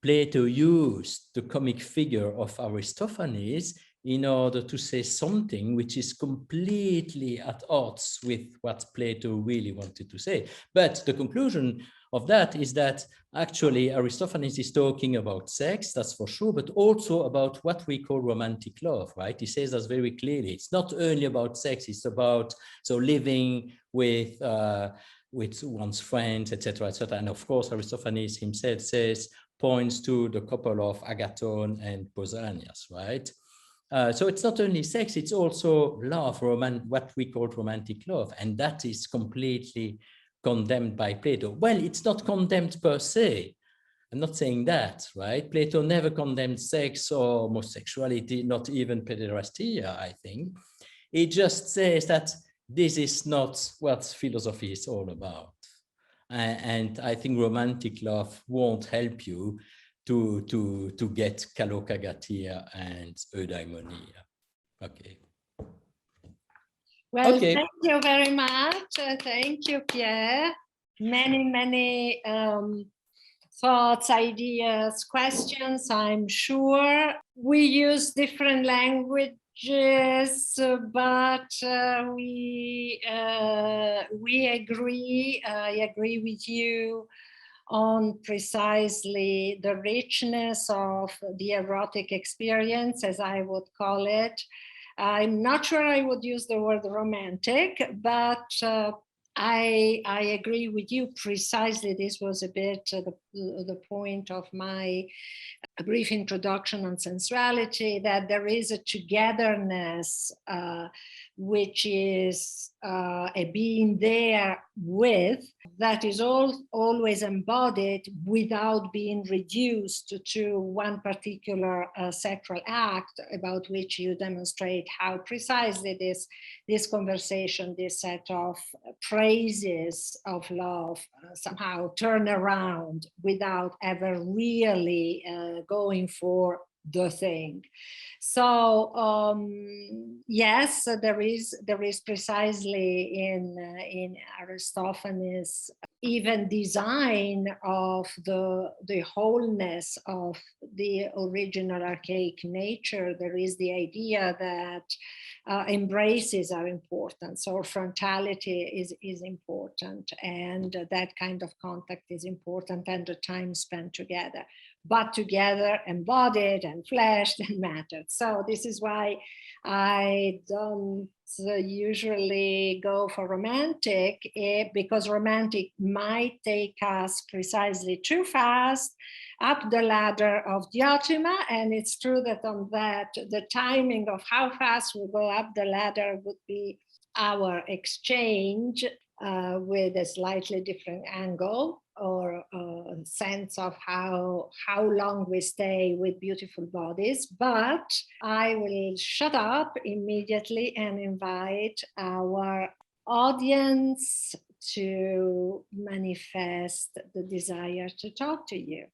Plato used the comic figure of Aristophanes in order to say something which is completely at odds with what Plato really wanted to say. But the conclusion of that is that actually Aristophanes is talking about sex, that's for sure, but also about what we call romantic love, right? He says that very clearly. It's not only about sex, it's about living with one's friends, etc., etc. And of course, Aristophanes himself points to the couple of Agathon and Pausanias, right? So it's not only sex, it's also love, what we call romantic love. And that is completely condemned by Plato. Well, it's not condemned per se. I'm not saying that, right? Plato never condemned sex or homosexuality, not even pederastia, I think. He just says that this is not what philosophy is all about. And I think romantic love won't help you to get kalokagatia and eudaimonia. Okay. Well, okay. Thank you very much. Thank you, Pierre. Many thoughts, ideas, questions, I'm sure. We use different languages, but we agree. I agree with you on precisely the richness of the erotic experience, as I would call it. I'm not sure I would use the word romantic, but I agree with you precisely. This was a bit the point of my brief introduction on sensuality, that there is a togetherness which is a being there with, that is always embodied without being reduced to one particular sexual act, about which you demonstrate how precisely this conversation, this set of praises of love somehow turn around without ever really going for the thing. So yes, there is precisely in Aristophanes even design of the wholeness of the original archaic nature. There is the idea that embraces are important, so frontality is important, and that kind of contact is important, and the time spent together, but together embodied and fleshed and mattered. So this is why I don't usually go for romantic, because romantic might take us precisely too fast up the ladder of Diotima. And it's true that on that, the timing of how fast we go up the ladder would be our exchange with a slightly different angle or sense of how long we stay with beautiful bodies. But I will shut up immediately and invite our audience to manifest the desire to talk to you.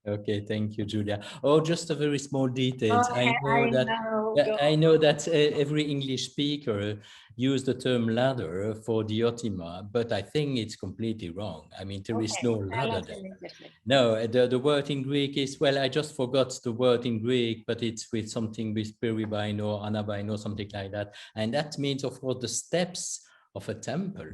Okay, thank you, Giulia. Oh, just a very small detail. I know that every English speaker use the term ladder for Diotima, but I think it's completely wrong. I mean, there is no ladder there. No, the word in Greek is, well, I just forgot the word in Greek, but it's with something with peribino, anabino, something like that. And that means, of course, the steps of a temple.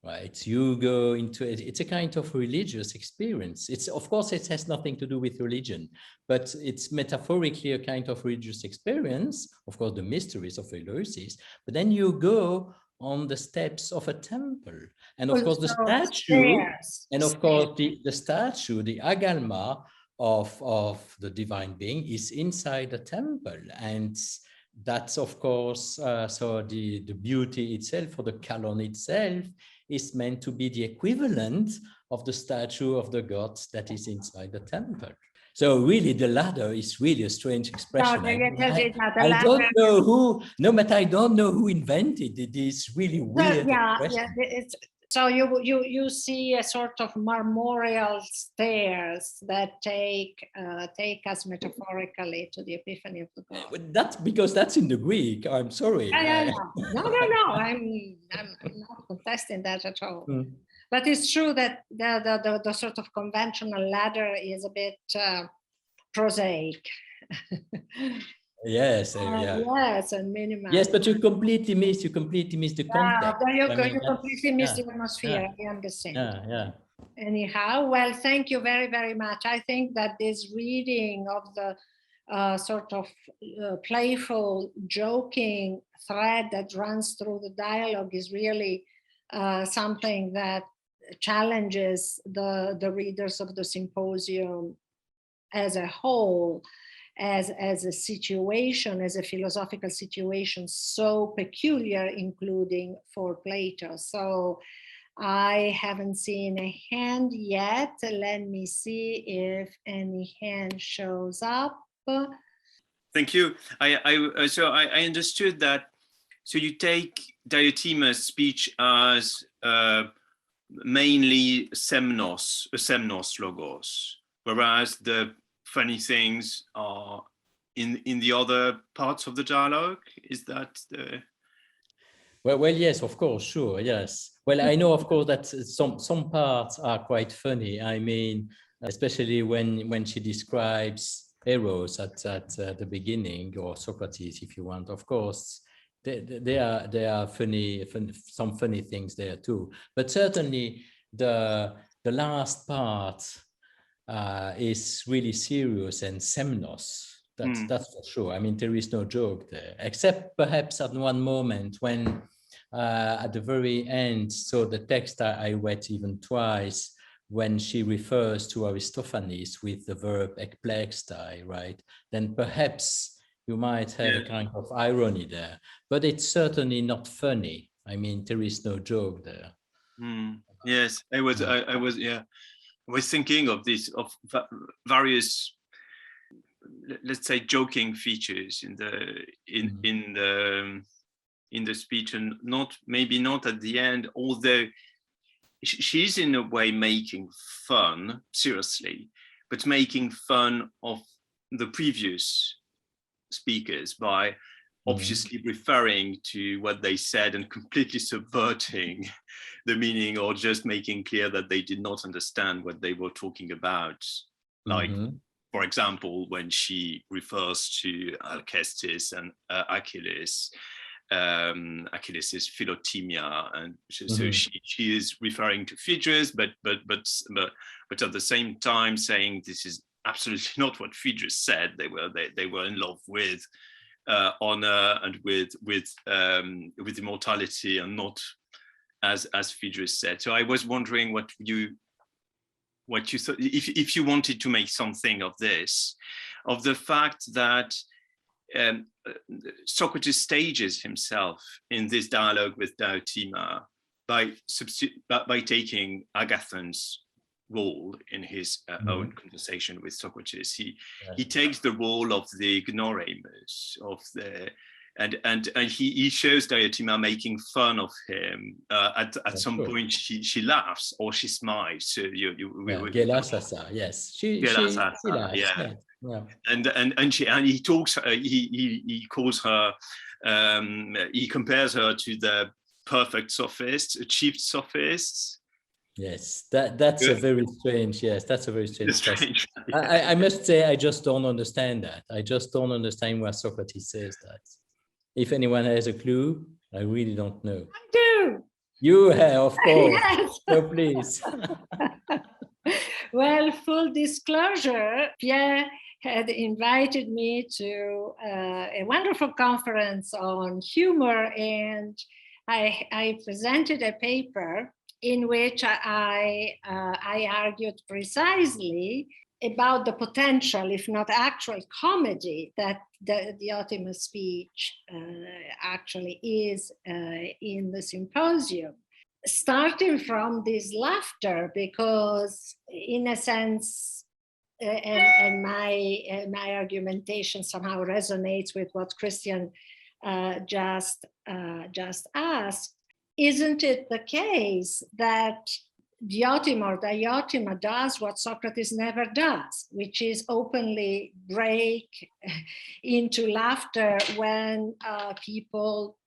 Right, you go into it. It's a kind of religious experience. It's, of course, it has nothing to do with religion, but it's metaphorically a kind of religious experience. Of course, the mysteries of Eleusis, but then you go on the steps of a temple, and of course the statue, and of course the statue, the agalma, of the divine being is inside the temple. And that's, of course, so the beauty itself, or the canon itself, is meant to be the equivalent of the statue of the gods that is inside the temple. So really, the ladder is really a strange expression. I don't know who, no, but I don't know who invented it. It's really weird. So you see a sort of marmoreal stairs that take us metaphorically to the epiphany of the God. That's because that's in the Greek. I'm sorry. No. I'm not contesting that at all. But it's true that the sort of conventional ladder is a bit prosaic. Yes, yes, and minimal. Yes, but you completely miss the context. You completely miss the atmosphere. I understand. Anyhow, well, thank you very, very much. I think that this reading of the sort of playful, joking thread that runs through the dialogue is really something that challenges the readers of the symposium as a whole, as a situation, as a philosophical situation so peculiar, including for Plato. So I haven't seen a hand yet. Let me see if any hand shows up. Thank you. So I understood that. So you take Diotima's speech as mainly semnos logos, whereas the funny things are in the other parts of the dialogue. Is that the... Well, yes, of course, sure, yes. Well, I know, of course, that some parts are quite funny. I mean, especially when she describes Eros at the beginning, or Socrates, if you want. Of course, there are funny, some funny things there too. But certainly, the last part is really serious and semnos. That's for sure. I mean, there is no joke there, except perhaps at one moment when at the very end, so the text I read even twice, when she refers to Aristophanes with the verb ekplextai, right? Then perhaps you might have a kind of irony there, but it's certainly not funny. I mean, there is no joke there. Yes, I was thinking of this, of various, let's say, joking features in the speech, and maybe not at the end, although she's in a way making fun, seriously, but making fun of the previous speakers by obviously referring to what they said and completely subverting the meaning, or just making clear that they did not understand what they were talking about. Like, for example, when she refers to Alcestis and Achilles, Achilles' philotimia, and so she is referring to Phaedrus, but at the same time saying this is absolutely not what Phaedrus said. They were in love with honor and with immortality, and not as Phaedrus said. So I was wondering what you thought, if you wanted to make something of this, of the fact that Socrates stages himself in this dialogue with Diotima by taking Agathon's role in his own conversation with Socrates. He takes the role of the ignoramus, of the and he shows Diotima making fun of him. At some point, she laughs or she smiles. So yes, she laughs. Yeah. And he talks. He calls her. He compares her to the perfect sophists, achieved sophists. Yes, that's a very strange. Yes, that's a very strange. I must say, I just don't understand that. I just don't understand why Socrates says that. If anyone has a clue, I really don't know. I do. You have, of course. Yes. So please. Well, full disclosure, Pierre had invited me to a wonderful conference on humor, and I presented a paper in which I argued precisely about the potential, if not actual comedy, that the Diotima speech actually is in the symposium. Starting from this laughter, because in a sense, and my argumentation somehow resonates with what Christian just asked, isn't it the case that Diotima does what Socrates never does, which is openly break into laughter when people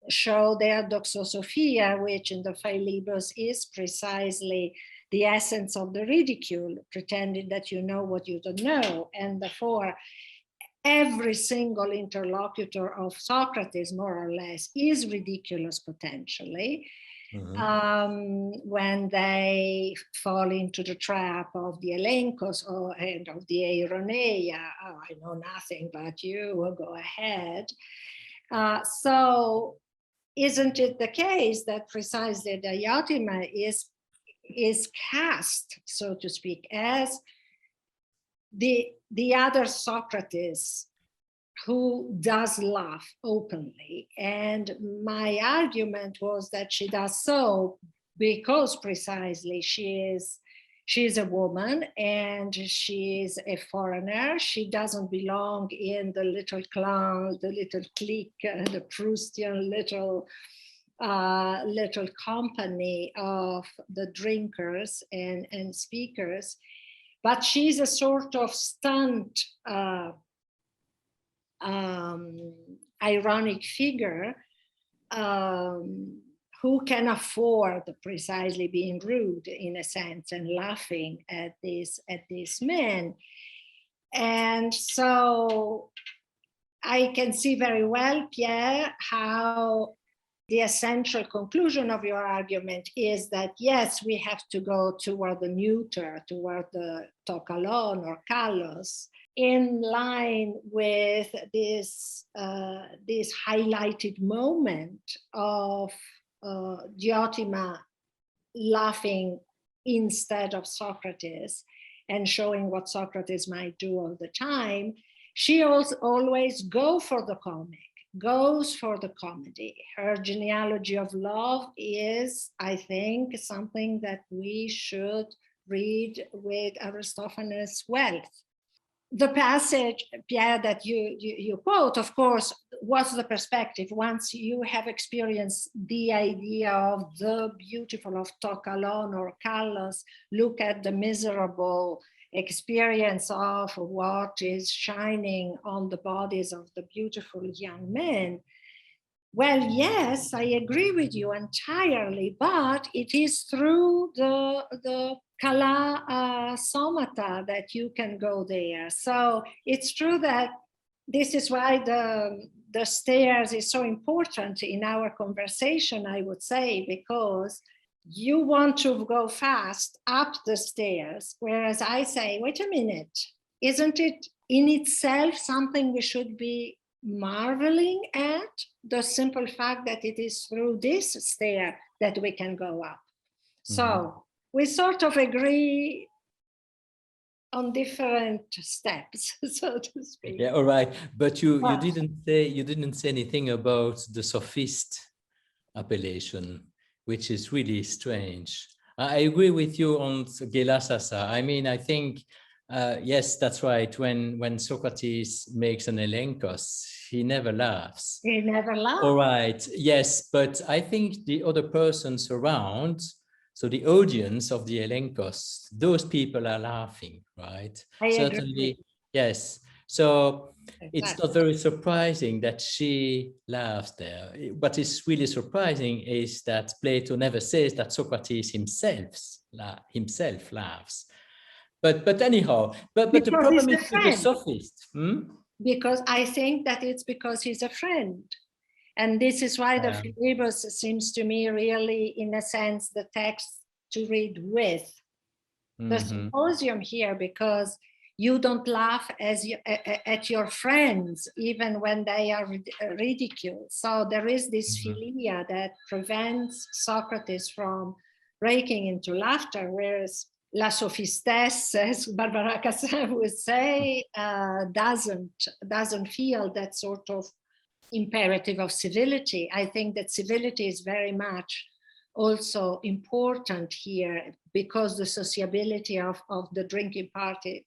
show their doxosophia, which in the Philebus is precisely the essence of the ridicule, pretending that you know what you don't know. And therefore, every single interlocutor of Socrates, more or less, is ridiculous potentially. When they fall into the trap of the Elenkos and of the Eironeia. Oh, I know nothing but you, will go ahead. So isn't it the case that precisely the Diotima is cast, so to speak, as the other Socrates who does laugh openly? And my argument was that she does so because precisely she is a woman and she is a foreigner. She doesn't belong in the little clan, the little clique, the Proustian little company of the drinkers and speakers, but she's a sort of stunt ironic figure who can afford precisely being rude in a sense and laughing at these men. And so I can see very well, Pierre, how the essential conclusion of your argument is that, yes, we have to go toward the neuter, toward the tokalon or kalos, in line with this highlighted moment of Diotima laughing instead of Socrates and showing what Socrates might do all the time. She also always goes for the comedy. Her genealogy of love is, I think, something that we should read with Aristophanes' wealth. The passage, Pierre, that you quote, of course, was the perspective. Once you have experienced the idea of the beautiful of Tokalon or Kalos, look at the miserable experience of what is shining on the bodies of the beautiful young men. Well, yes, I agree with you entirely, but it is through the Kala Somata that you can go there. So it's true that this is why the stairs is so important in our conversation, I would say, because you want to go fast up the stairs, whereas I say, wait a minute, isn't it in itself something we should be marveling at? The simple fact that it is through this stair that we can go up. So we sort of agree on different steps, so to speak. Yeah, all right. But you didn't say anything about the sophist appellation, which is really strange. I agree with you on Gelasasa. I mean, I think, yes, that's right. When Socrates makes an Elenkos, he never laughs. He never laughs. All right, yes, but I think the other persons around, so the audience of the Elenkos, those people are laughing, right? Certainly, yes. So it's not very surprising that she laughs there. What is really surprising is that Plato never says that Socrates himself laughs. But anyhow, but the problem is with the sophist. Because I think that it's because he's a friend. And this is why the Philebus seems to me really, in a sense, the text to read with. The Symposium here, because you don't laugh at your friends, even when they are ridiculed. So there is this philia that prevents Socrates from breaking into laughter, whereas la sophistesse, as Barbara Cassin would say, doesn't feel that sort of imperative of civility. I think that civility is very much also important here because the sociability of the drinking party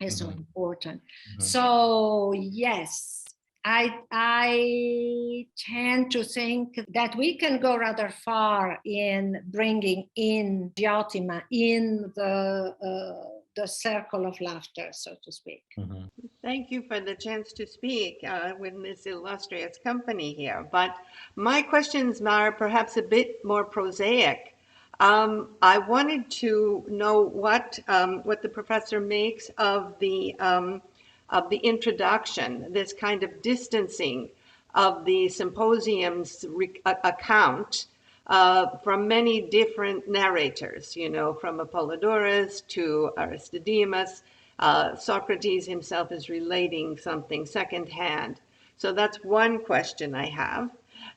is so important. So yes, I tend to think that we can go rather far in bringing in Diotima in the circle of laughter, so to speak. Thank you for the chance to speak with this illustrious company here. But my questions are perhaps a bit more prosaic. I wanted to know what the professor makes of the introduction, this kind of distancing of the symposium's account from many different narrators, you know, from Apollodorus to Aristodemus. Socrates himself is relating something secondhand. So that's one question I have.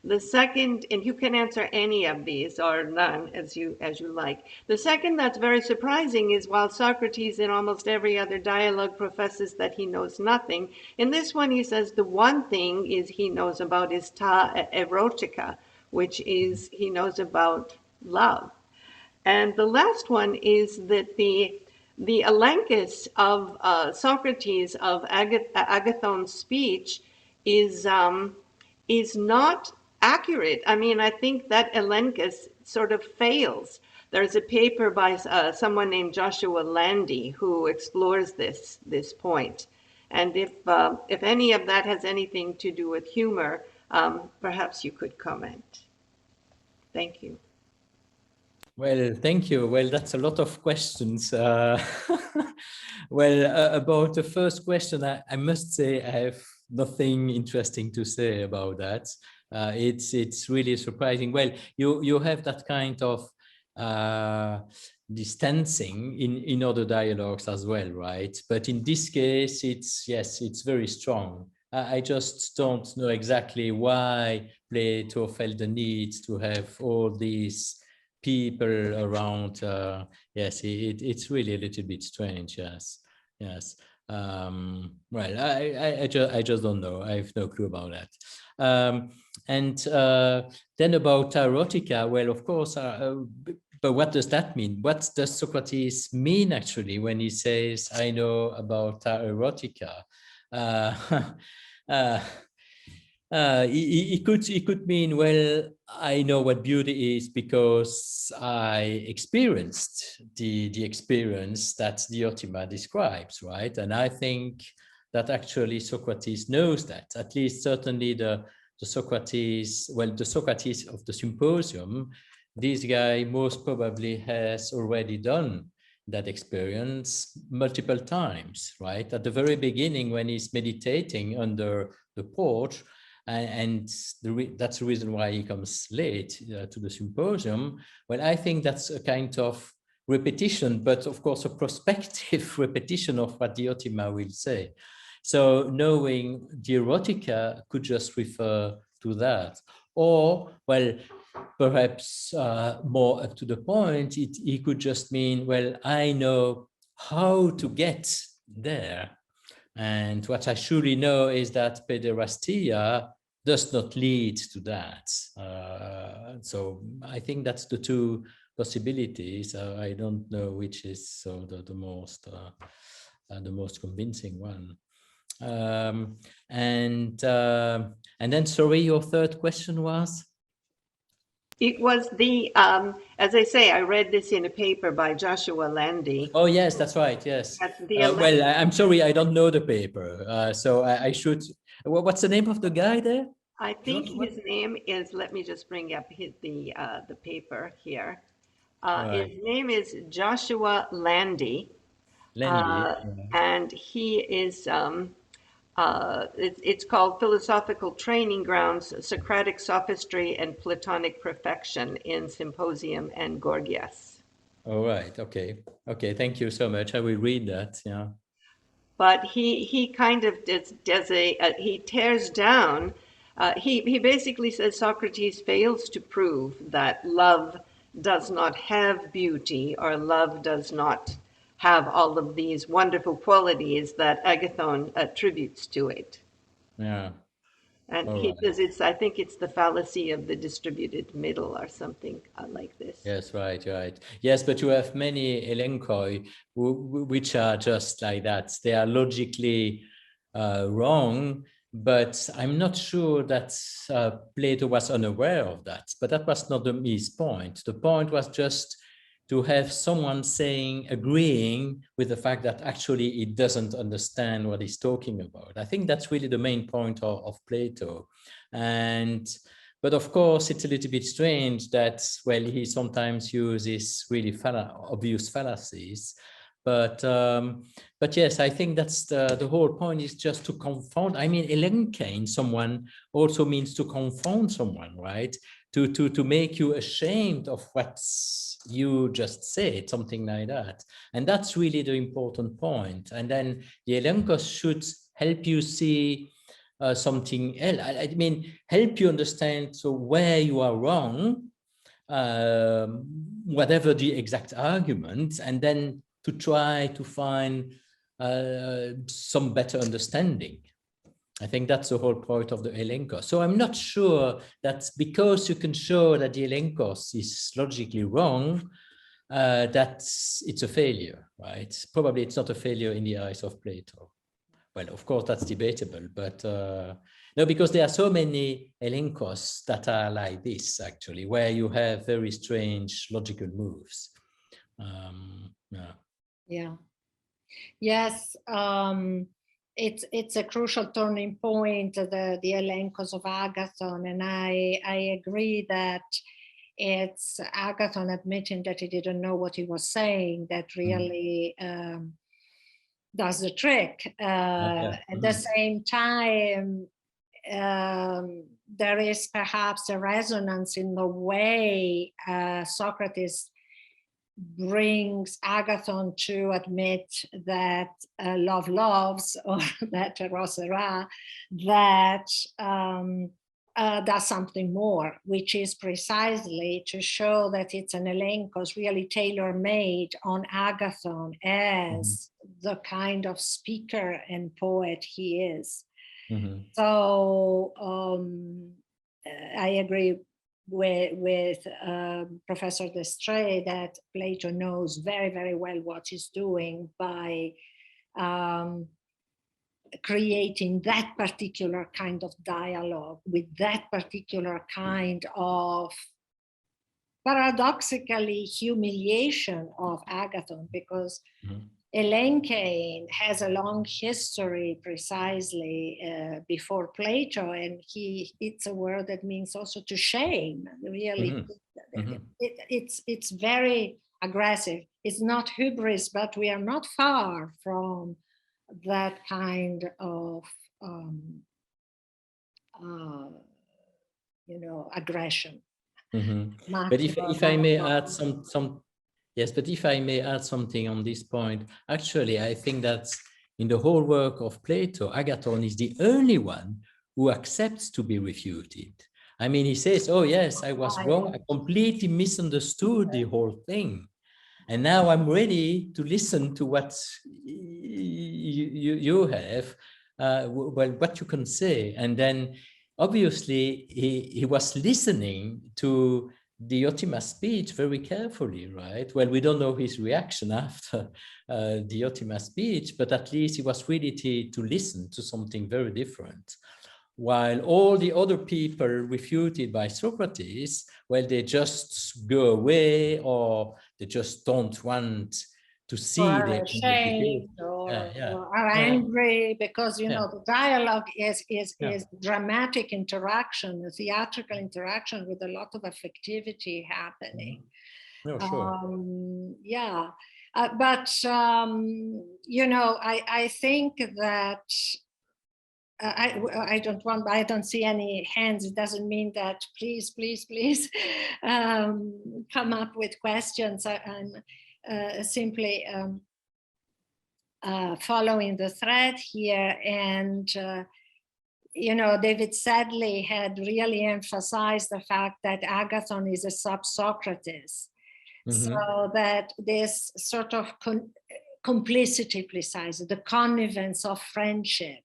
The second, and you can answer any of these or none as you like. The second that's very surprising is while Socrates in almost every other dialogue professes that he knows nothing, in this one he says the one thing is he knows about is ta erotica, which is he knows about love. And the last one is that the elenchus of Socrates of Agathon's speech is not accurate. I mean, I think that elenchus sort of fails. There's a paper by someone named Joshua Landy who explores this point. And if any of that has anything to do with humor, perhaps you could comment. Thank you. Well, thank you. Well, that's a lot of questions. Well, about the first question, I must say I have nothing interesting to say about that. It's really surprising. Well, you have that kind of distancing in other dialogues as well, right? But in this case, it's very strong. I just don't know exactly why Plato felt the need to have all these people around. Yes, it's really a little bit strange. Yes. Well, I just don't know. I have no clue about that. And then about erotica. Well, of course. But what does that mean? What does Socrates mean actually when he says, "I know about erotica"? He could mean, well, I know what beauty is because I experienced the experience that Diotima describes, right? And I think that actually Socrates knows that, at least certainly the Socrates, well, the Socrates of the Symposium, this guy most probably has already done that experience multiple times, right? At the very beginning when he's meditating under the porch, and that's the reason why he comes late to the symposium. Well, I think that's a kind of repetition, but of course a prospective repetition of what Diotima will say. So knowing the erotica could just refer to that. Or, well, perhaps more up to the point, he could just mean, well, I know how to get there. And what I surely know is that pederastia does not lead to that. So I think that's the two possibilities. I don't know which is so the most convincing one. And then, sorry, your third question was? It was the, as I say, I read this in a paper by Joshua Landy. Oh, yes, that's right, yes. Well, I'm sorry, I don't know the paper. So I should, what's the name of the guy there? I think his name is, let me just bring up the paper here. His name is Joshua Landy. And he is, it's called Philosophical Training Grounds, Socratic Sophistry and Platonic Perfection in Symposium and Gorgias. All right, okay, thank you so much. I will read that, yeah. But he kind of he tears down, he basically says Socrates fails to prove that love does not have beauty, or love does not have all of these wonderful qualities that Agathon attributes to it. Yeah. And All he right. says I think it's the fallacy of the distributed middle or something like this. Yes, right. Yes, but you have many elenkoi which are just like that. They are logically wrong, but I'm not sure that Plato was unaware of that. But that was not his point. The point was just to have someone agreeing with the fact that actually he doesn't understand what he's talking about. I think that's really the main point of Plato. But of course, it's a little bit strange that, well, he sometimes uses really obvious fallacies. But yes, I think that's the whole point, is just to confound. I mean, elenkein someone also means to confound someone, right? To make you ashamed of what you just said, something like that. And that's really the important point. And then the elenkos should help you see something else. I mean, help you understand where you are wrong, whatever the exact argument, and then to try to find some better understanding. I think that's the whole point of the elenkos. So I'm not sure that because you can show that the elenkos is logically wrong, that it's a failure, right? Probably it's not a failure in the eyes of Plato. Well, of course, that's debatable, but no, because there are so many elenkos that are like this, actually, where you have very strange logical moves. Yeah. Yes, it's a crucial turning point, the elenkos of Agathon, and I agree that it's Agathon admitting that he didn't know what he was saying that really does the trick. At the same time, there is perhaps a resonance in the way Socrates brings Agathon to admit that love loves, or that Eros era, that does something more, which is precisely to show that it's an elenkos really tailor-made on Agathon as the kind of speaker and poet he is. So I agree with Professor Destrée that Plato knows very, very well what he's doing by creating that particular kind of dialogue with that particular kind of paradoxically humiliation of Agathon, because elenkein has a long history precisely before Plato, and it's a word that means also to shame. Really, it's very aggressive. It's not hubris, but we are not far from that kind of aggression. But if I may add some. Yes, but if I may add something on this point, actually, I think that in the whole work of Plato, Agathon is the only one who accepts to be refuted. I mean, he says, oh, yes, I was wrong. I completely misunderstood the whole thing. And now I'm ready to listen to what you have, well, what you can say. And then, obviously, he was listening to Diotima's speech very carefully, right? Well, we don't know his reaction after Diotima's speech, but at least he was ready to listen to something very different. While all the other people refuted by Socrates, well, they just go away, or they just don't want to see their ashamed or are angry, because the dialogue is dramatic interaction, a theatrical interaction with a lot of affectivity happening. No, sure. But I think that I don't see any hands. It doesn't mean that please come up with questions. I'm simply following the thread here, and you know, David Sadley had really emphasized the fact that Agathon is a sub-Socrates. So that this sort of complicity, precisely, the connivance of friendship,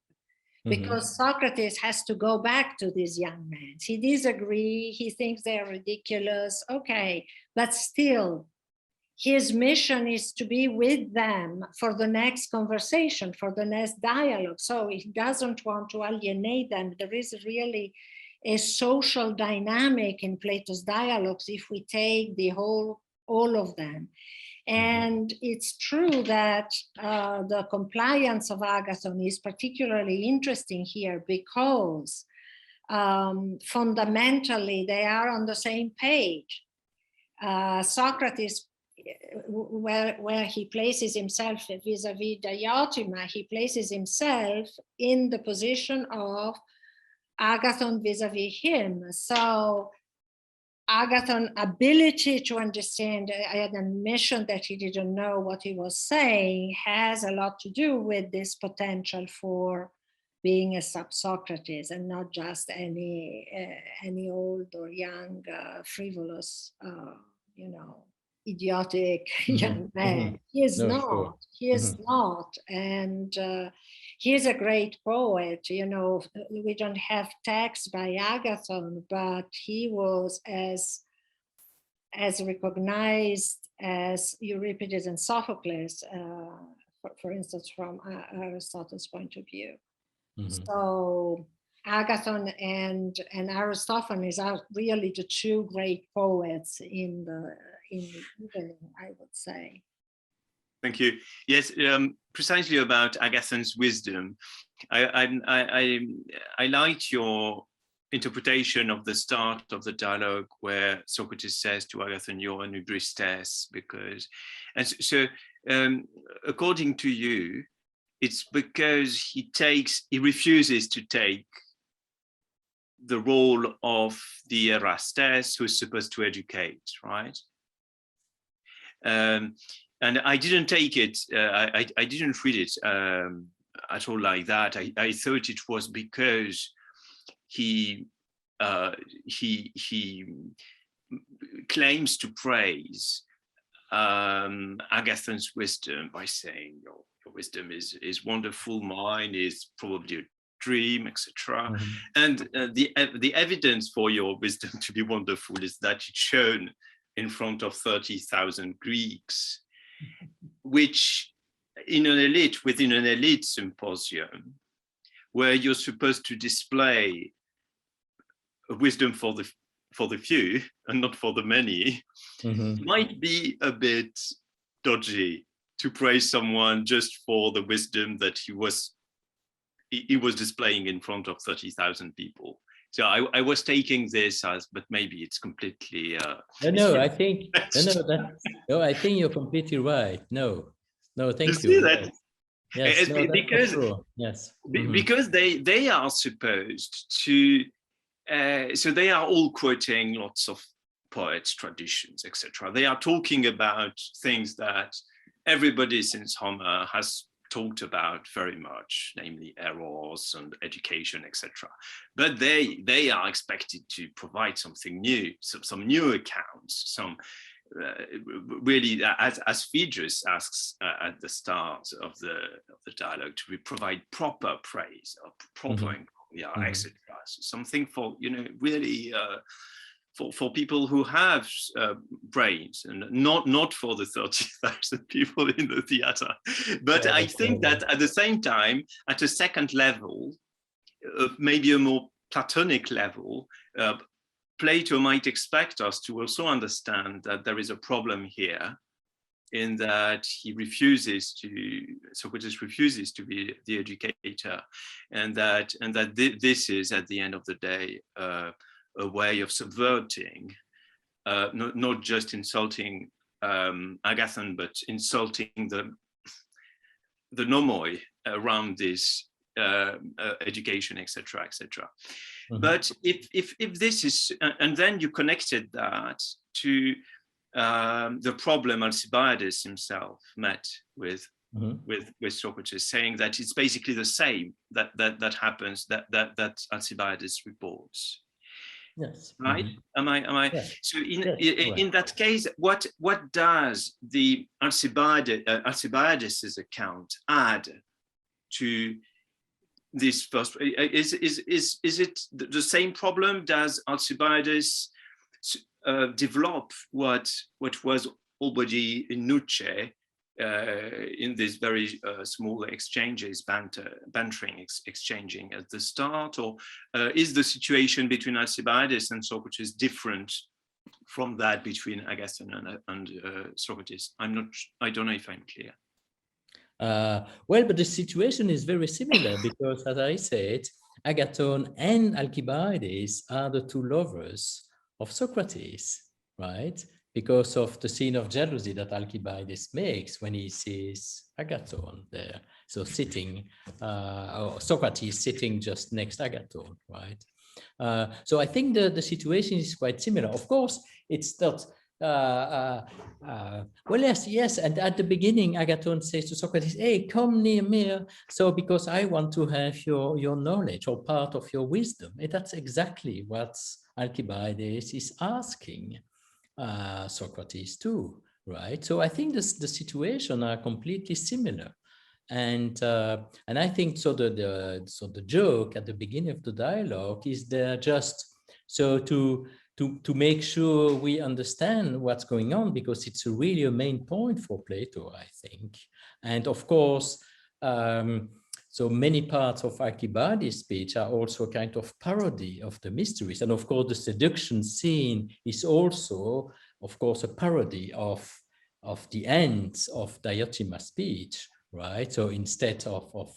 because Socrates has to go back to these young men. He disagrees, he thinks they're ridiculous, okay, but still, his mission is to be with them for the next conversation, for the next dialogue. So he doesn't want to alienate them. There is really a social dynamic in Plato's dialogues if we take all of them. And it's true that the compliance of Agathon is particularly interesting here because fundamentally they are on the same page. Socrates, where he places himself vis-a-vis Diotima, he places himself in the position of Agathon vis-a-vis him. So Agathon's ability to understand an admission that he didn't know what he was saying has a lot to do with this potential for being a sub-Socrates and not just any old or young, frivolous, you know, idiotic young man. He is not. Sure. He is not. And he is a great poet. You know, we don't have texts by Agathon, but he was as recognized as Euripides and Sophocles, for instance, from Aristotle's point of view. So Agathon and Aristophanes are really the two great poets in the evening, I would say. Thank you. Yes, precisely about Agathon's wisdom. I liked your interpretation of the start of the dialogue where Socrates says to Agathon, "You're an hybristes," because, and so according to you, it's because he refuses to take the role of the Erastes who's supposed to educate, right? And I didn't take it, I didn't read it at all like that. I thought it was because he claims to praise Agathon's wisdom by saying, your wisdom is wonderful, mine is probably a dream, etc. And the evidence for your wisdom to be wonderful is that it's shown in front of 30,000 Greeks, which within an elite symposium, where you're supposed to display wisdom for the few and not for the many, might be a bit dodgy to praise someone just for the wisdom that he was displaying in front of 30,000 people. So I was taking this as, but maybe it's completely. I think I think you're completely right. No, thank you. See that? Yes, because true. Yes, because they are supposed to. So they are all quoting lots of poets, traditions, etc. They are talking about things that everybody since Homer has talked about very much, namely Eros and education, etc. But they are expected to provide something new, some new accounts, some really, as Phaedrus asks at the start of the dialogue, to provide proper praise, or proper etc. So something for really. For people who have brains, and not for the 30,000 people in the theater. But I think that at the same time, at a second level, maybe a more Platonic level, Plato might expect us to also understand that there is a problem here, in that Socrates refuses to be the educator, and that this is, at the end of the day, a way of subverting, not just insulting Agathon, but insulting the nomoi around this education, etc., etc. But if this is, and then you connected that to the problem Alcibiades himself met with with Socrates, saying that it's basically the same that happens that Alcibiades reports. Yes. Right? Am I? Yes. So in that case, what does the Alcibiades's account add to this first? Is it the same problem? Does Alcibiades develop what was already in Nuce in these very small exchanges, bantering, exchanging at the start, or is the situation between Alcibiades and Socrates different from that between Agathon and Socrates? I don't know if I'm clear. Well, but the situation is very similar because, as I said, Agathon and Alcibiades are the two lovers of Socrates, right? Because of the scene of jealousy that Alcibiades makes when he sees Agathon there. So sitting, or Socrates sitting just next to Agathon, right? So I think the situation is quite similar. Of course, it's not, well, yes. And at the beginning, Agathon says to Socrates, hey, come near me. So because I want to have your knowledge or part of your wisdom. And that's exactly what Alcibiades is asking Socrates too, right? So I think the situation are completely similar, and I think so. The joke at the beginning of the dialogue is there just so to make sure we understand what's going on, because it's really a main point for Plato, I think, and of course. So many parts of Alcibiades' speech are also a kind of parody of the mysteries. And of course, the seduction scene is also, of course, a parody of the ends of Diotima's speech, right? So instead of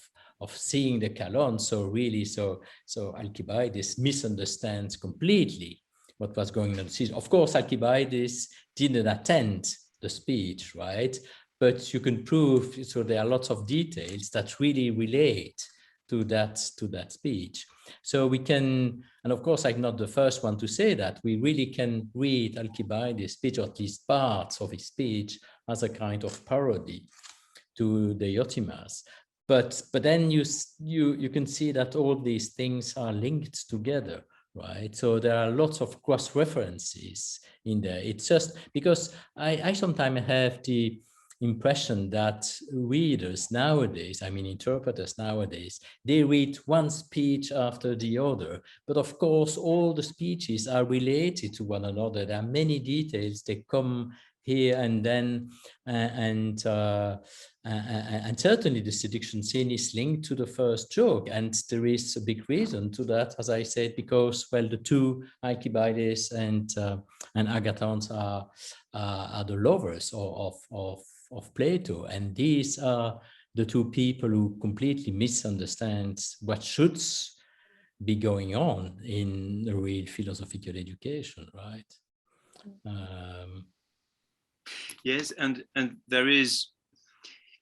seeing the Kalon, so really, so Alcibiades misunderstands completely what was going on. Of course, Alcibiades didn't attend the speech, right? But you can prove, so there are lots of details that really relate to that speech. So we can, and of course I'm not the first one to say that, we really can read Alcibiades' speech, or at least parts of his speech, as a kind of parody to Diotimas. But then you can see that all these things are linked together, right? So there are lots of cross references in there. It's just because I sometimes have the impression that readers nowadays, I mean interpreters nowadays, they read one speech after the other, but of course all the speeches are related to one another. There are many details, they come here and then, and certainly the seduction scene is linked to the first joke, and there is a big reason to that, as I said, because, well, the two, Alcibiades and Agathon, are the lovers of Plato, and these are the two people who completely misunderstand what should be going on in a real philosophical education, right? Yes, and there is,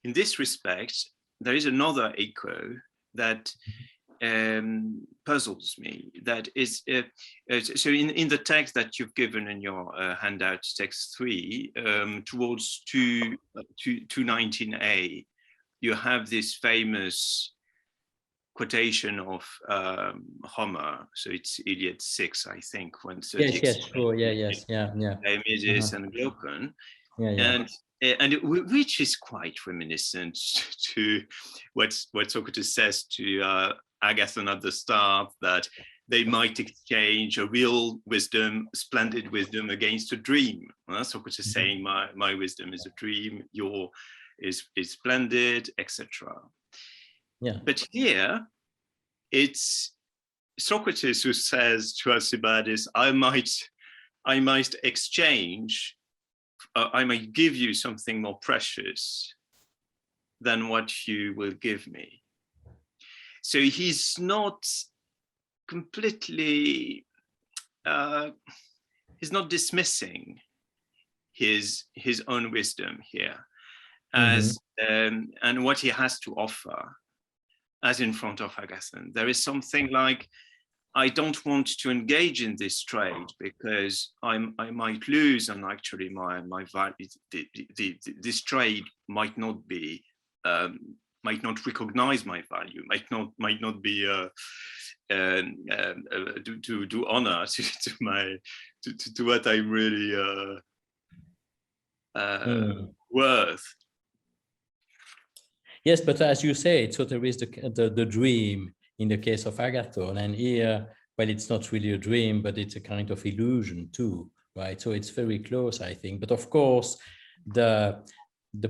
in this respect, there is another echo that puzzles me. That is, so in the text that you've given in your handout, text 3, towards 219a, you have this famous quotation of Homer. So it's Iliad 6, I think, when yes, sure, yeah. Diomedes and Glaucon, and which is quite reminiscent to what Socrates says to Agathon at the start, that they might exchange a real wisdom, splendid wisdom, against a dream. Socrates saying, my wisdom is a dream, your is splendid, etc. Yeah. But here, it's Socrates who says to Alcibiades, I might exchange, I might give you something more precious than what you will give me. So he's not completely, he's not dismissing his own wisdom here as and what he has to offer as in front of Agathon. There is something like, I don't want to engage in this trade because I might lose, and actually my value, this trade might not be might not recognize my value, might not be do honor to what I'm really worth. Yes, but as you say, so there is the dream in the case of Agathon, and here, well, it's not really a dream, but it's a kind of illusion too, right? So it's very close, I think. But of course, the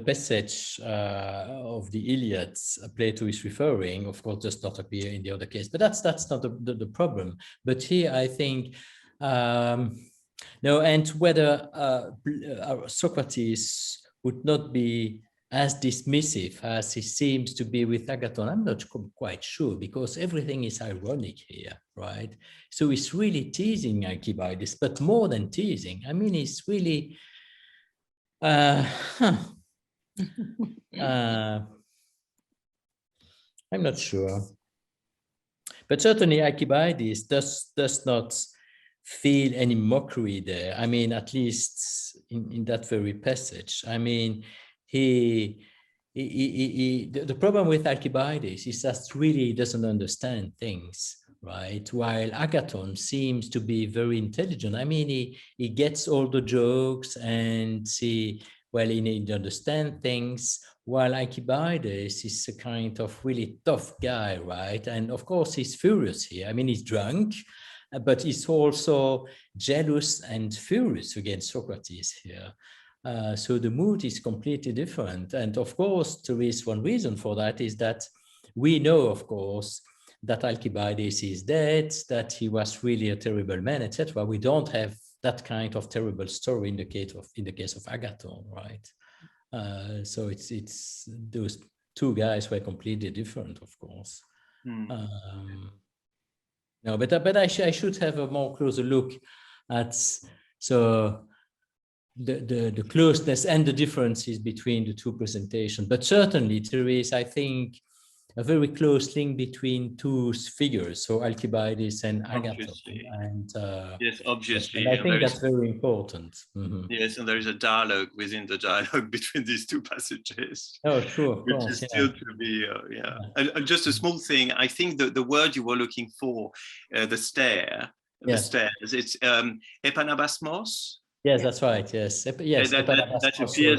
passage of the Iliad Plato is referring, of course, does not appear in the other case. But that's not the problem. But here, I think, no, and whether Socrates would not be as dismissive as he seems to be with Agathon, I'm not quite sure, because everything is ironic here, right? So he's really teasing Alcibiades, but more than teasing. I mean, he's really, I'm not sure. But certainly Alcibiades does not feel any mockery there. I mean, at least in that very passage. I mean, the problem with Alcibiades is that really he doesn't understand things, right? While Agathon seems to be very intelligent. I mean, he gets all the jokes and he understands things, while Alcibiades is a kind of really tough guy, right? And of course, he's furious here. I mean, he's drunk, but he's also jealous and furious against Socrates here. So the mood is completely different. And of course, there is one reason for that, is that we know, of course, that Alcibiades is dead, that he was really a terrible man, etc. We don't have that kind of terrible story in the case of Agathon, right? So it's those two guys were completely different, of course. No, but I should have a more closer look at the closeness and the differences between the two presentations. But certainly there is, I think, a very close link between two figures, so Alcibiades and Agathon. And yes, obviously. And I think that's very important. Yes, and there is a dialogue within the dialogue between these two passages. Oh, sure, of which course, is still to be, And just a small thing, I think the word you were looking for, the stairs, it's epanabasmos. Yes, that's right. Yes, yes. That appears here.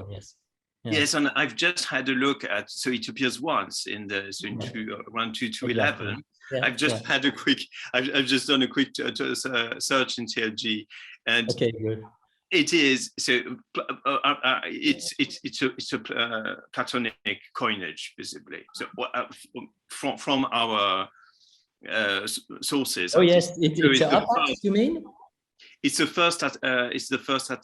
Yes. Yeah. Yes, and I've just had a look at. So it appears once in the around 2 to 11. Yeah, I've just had a quick. I've just done a quick search in TLG, and okay, good. It is so. It's a Platonic coinage, visibly. So from our sources. Oh yes, it's you mean? It's the first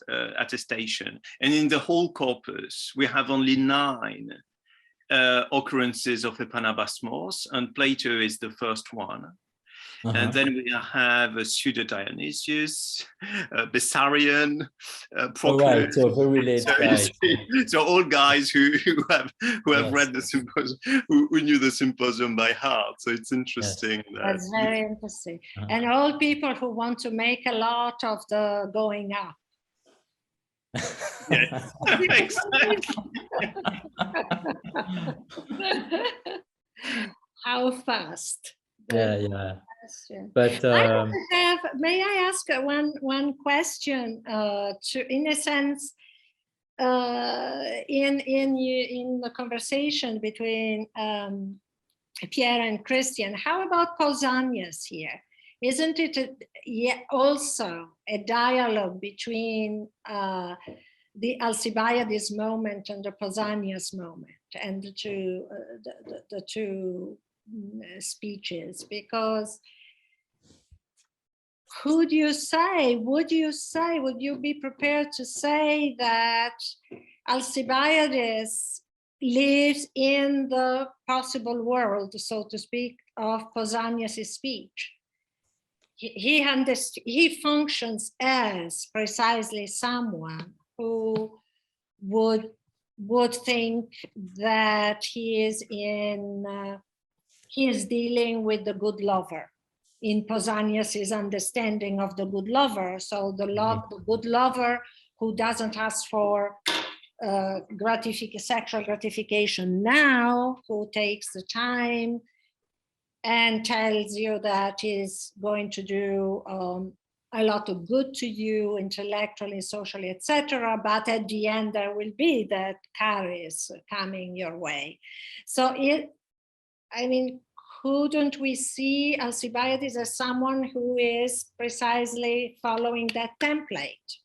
attestation, and in the whole corpus we have only 9 occurrences of epanabasmos, and Plato is the first one. And then we have Pseudo-Dionysius, Bessarion, Proclus. Oh, right, so very late guys. So all guys who have read the Symposium, who knew the Symposium by heart. So it's interesting. Yes. That's very interesting. And all people who want to make a lot of the going up. Yes, exactly. How fast? Yeah. But may I ask one question? In a sense, in the conversation between Pierre and Christian, how about Pausanias here? Isn't it also a dialogue between the Alcibiades moment and the Pausanias moment, and the two speeches? Because would you be prepared to say that Alcibiades lives in the possible world, so to speak, of Pausanias' speech? He functions as precisely someone who would think that he is dealing with the good lover, in Pausanias' understanding of the good lover. So the good lover who doesn't ask for sexual gratification now, who takes the time and tells you that he's going to do a lot of good to you intellectually, socially, etc. But at the end, there will be that carries coming your way. So couldn't we see Alcibiades as someone who is precisely following that template?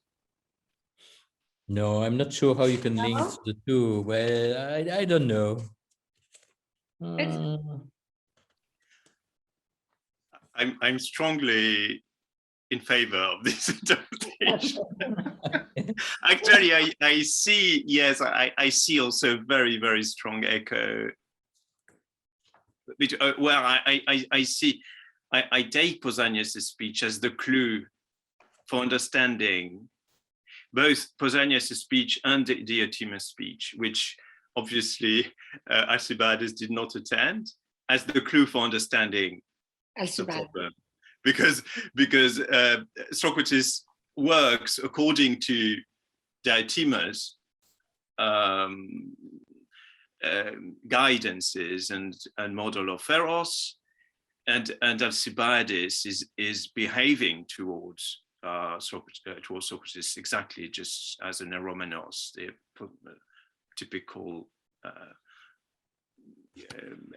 No, I'm not sure how you can link the two. Well, I don't know. I'm strongly in favor of this interpretation. Actually, I see, yes, I see also very, very strong echo. Well, I see, I take Pausanias' speech as the clue for understanding both Pausanias' speech and the Diotima speech, which obviously Alcibiades did not attend, as the clue for understanding the problem. Because Socrates works according to Diotima's guidances and model of Eros, and Alcibiades is behaving towards Socrates exactly just as an eromenos, the typical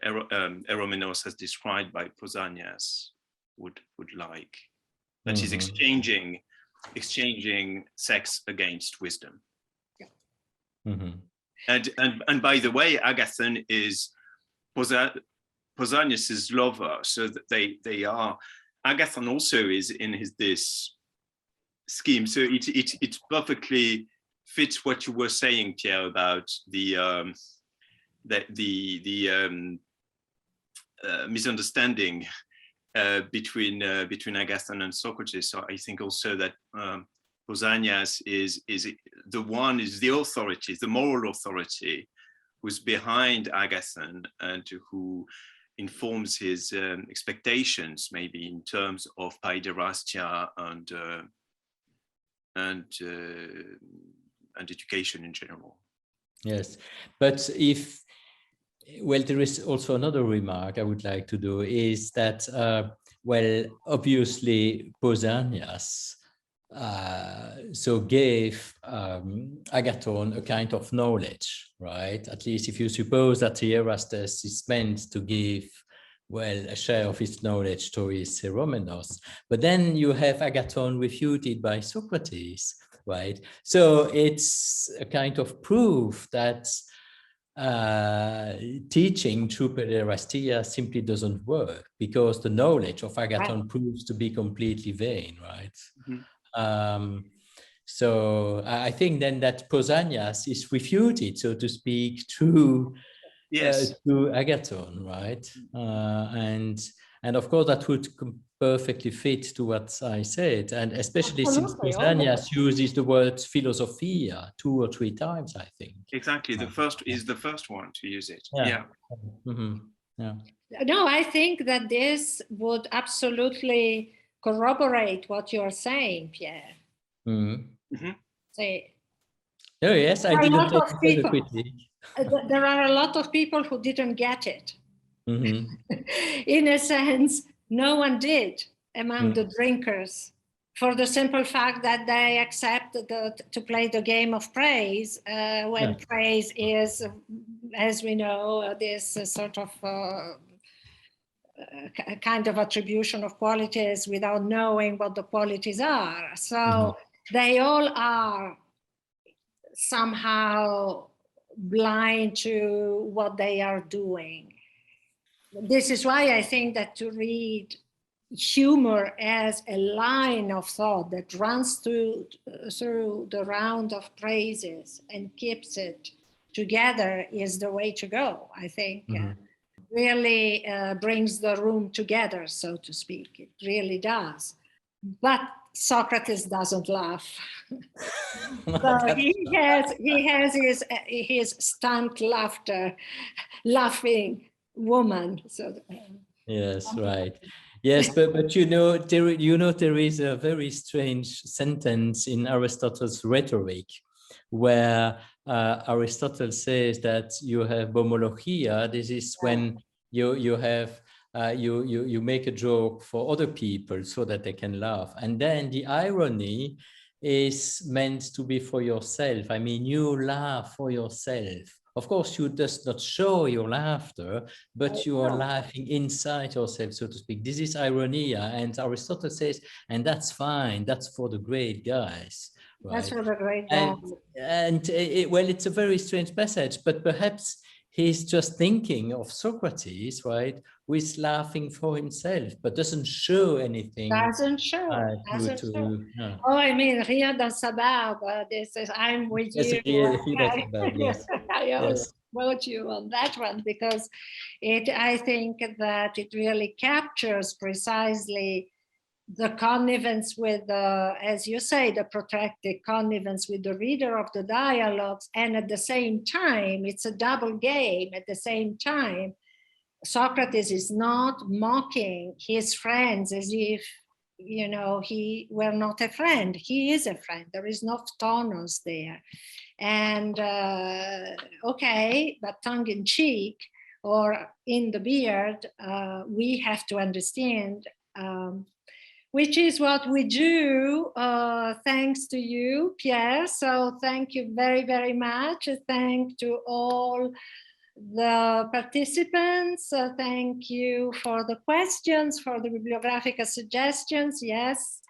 eromenos as described by Pausanias would like. That is exchanging sex against wisdom. And by the way, Agathon is Pausanias's lover, so that they are. Agathon also is in this scheme, so it perfectly fits what you were saying, Pierre, about the misunderstanding between Agathon and Socrates. So I think also that Pausanias is the authority, the moral authority, who's behind Agathon and who informs his expectations, maybe in terms of paiderastia and education in general. Yes, but there is also another remark I would like to do is that, obviously Pausanias gave Agathon a kind of knowledge, right? At least if you suppose that Erastus is meant to give, a share of his knowledge to his Eromenos, but then you have Agathon refuted by Socrates, right? So it's a kind of proof that teaching through paiderastia simply doesn't work, because the knowledge of Agathon proves to be completely vain, right? So I think then that Pausanias is refuted, so to speak, through Agathon, right? And of course that would perfectly fit to what I said, and especially since Pausanias uses the word philosophia 2 or 3 times, I think. Exactly, the first one to use it. No, I think that this would absolutely corroborate what you're saying, Pierre. Say, oh yes, I didn't take the critique. There are a lot of people who didn't get it. In a sense, no one did among the drinkers, for the simple fact that they accept to play the game of praise, when praise is, as we know, this sort of kind of attribution of qualities without knowing what the qualities are. So they all are somehow blind to what they are doing. This is why I think that to read humor as a line of thought that runs through the round of praises and keeps it together is the way to go. I think really brings the room together, so to speak. It really does. But Socrates doesn't laugh. So he has his stunt laughing woman. So yes, right. Yes, but there is a very strange sentence in Aristotle's Rhetoric where Aristotle says that you have homologia. This is when you have you make a joke for other people so that they can laugh. And then the irony is meant to be for yourself. I mean, you laugh for yourself. Of course, you just not show your laughter, but you are laughing inside yourself, so to speak. This is ironia. And Aristotle says, and that's fine. That's for the great guys. Right? That's for the great guys. And well, it's a very strange passage, but perhaps he's just thinking of Socrates, right, who is laughing for himself, but doesn't show anything. Doesn't show. Doesn't show. No. Oh, I mean, rire dans sa barbe. This is, I'm with you. Yes. I always quote you on that one because I think that it really captures precisely the connivance with, as you say, the protracted connivance with the reader of the dialogues. And at the same time, it's a double game. At the same time, Socrates is not mocking his friends as if, you know, he were not a friend. He is a friend. There is no phtonos there. And okay, but tongue in cheek or in the beard, we have to understand which is what we do, thanks to you, Pierre. So thank you very, very much. Thank to all the participants. Thank you for the questions, for the bibliographical suggestions. Yes,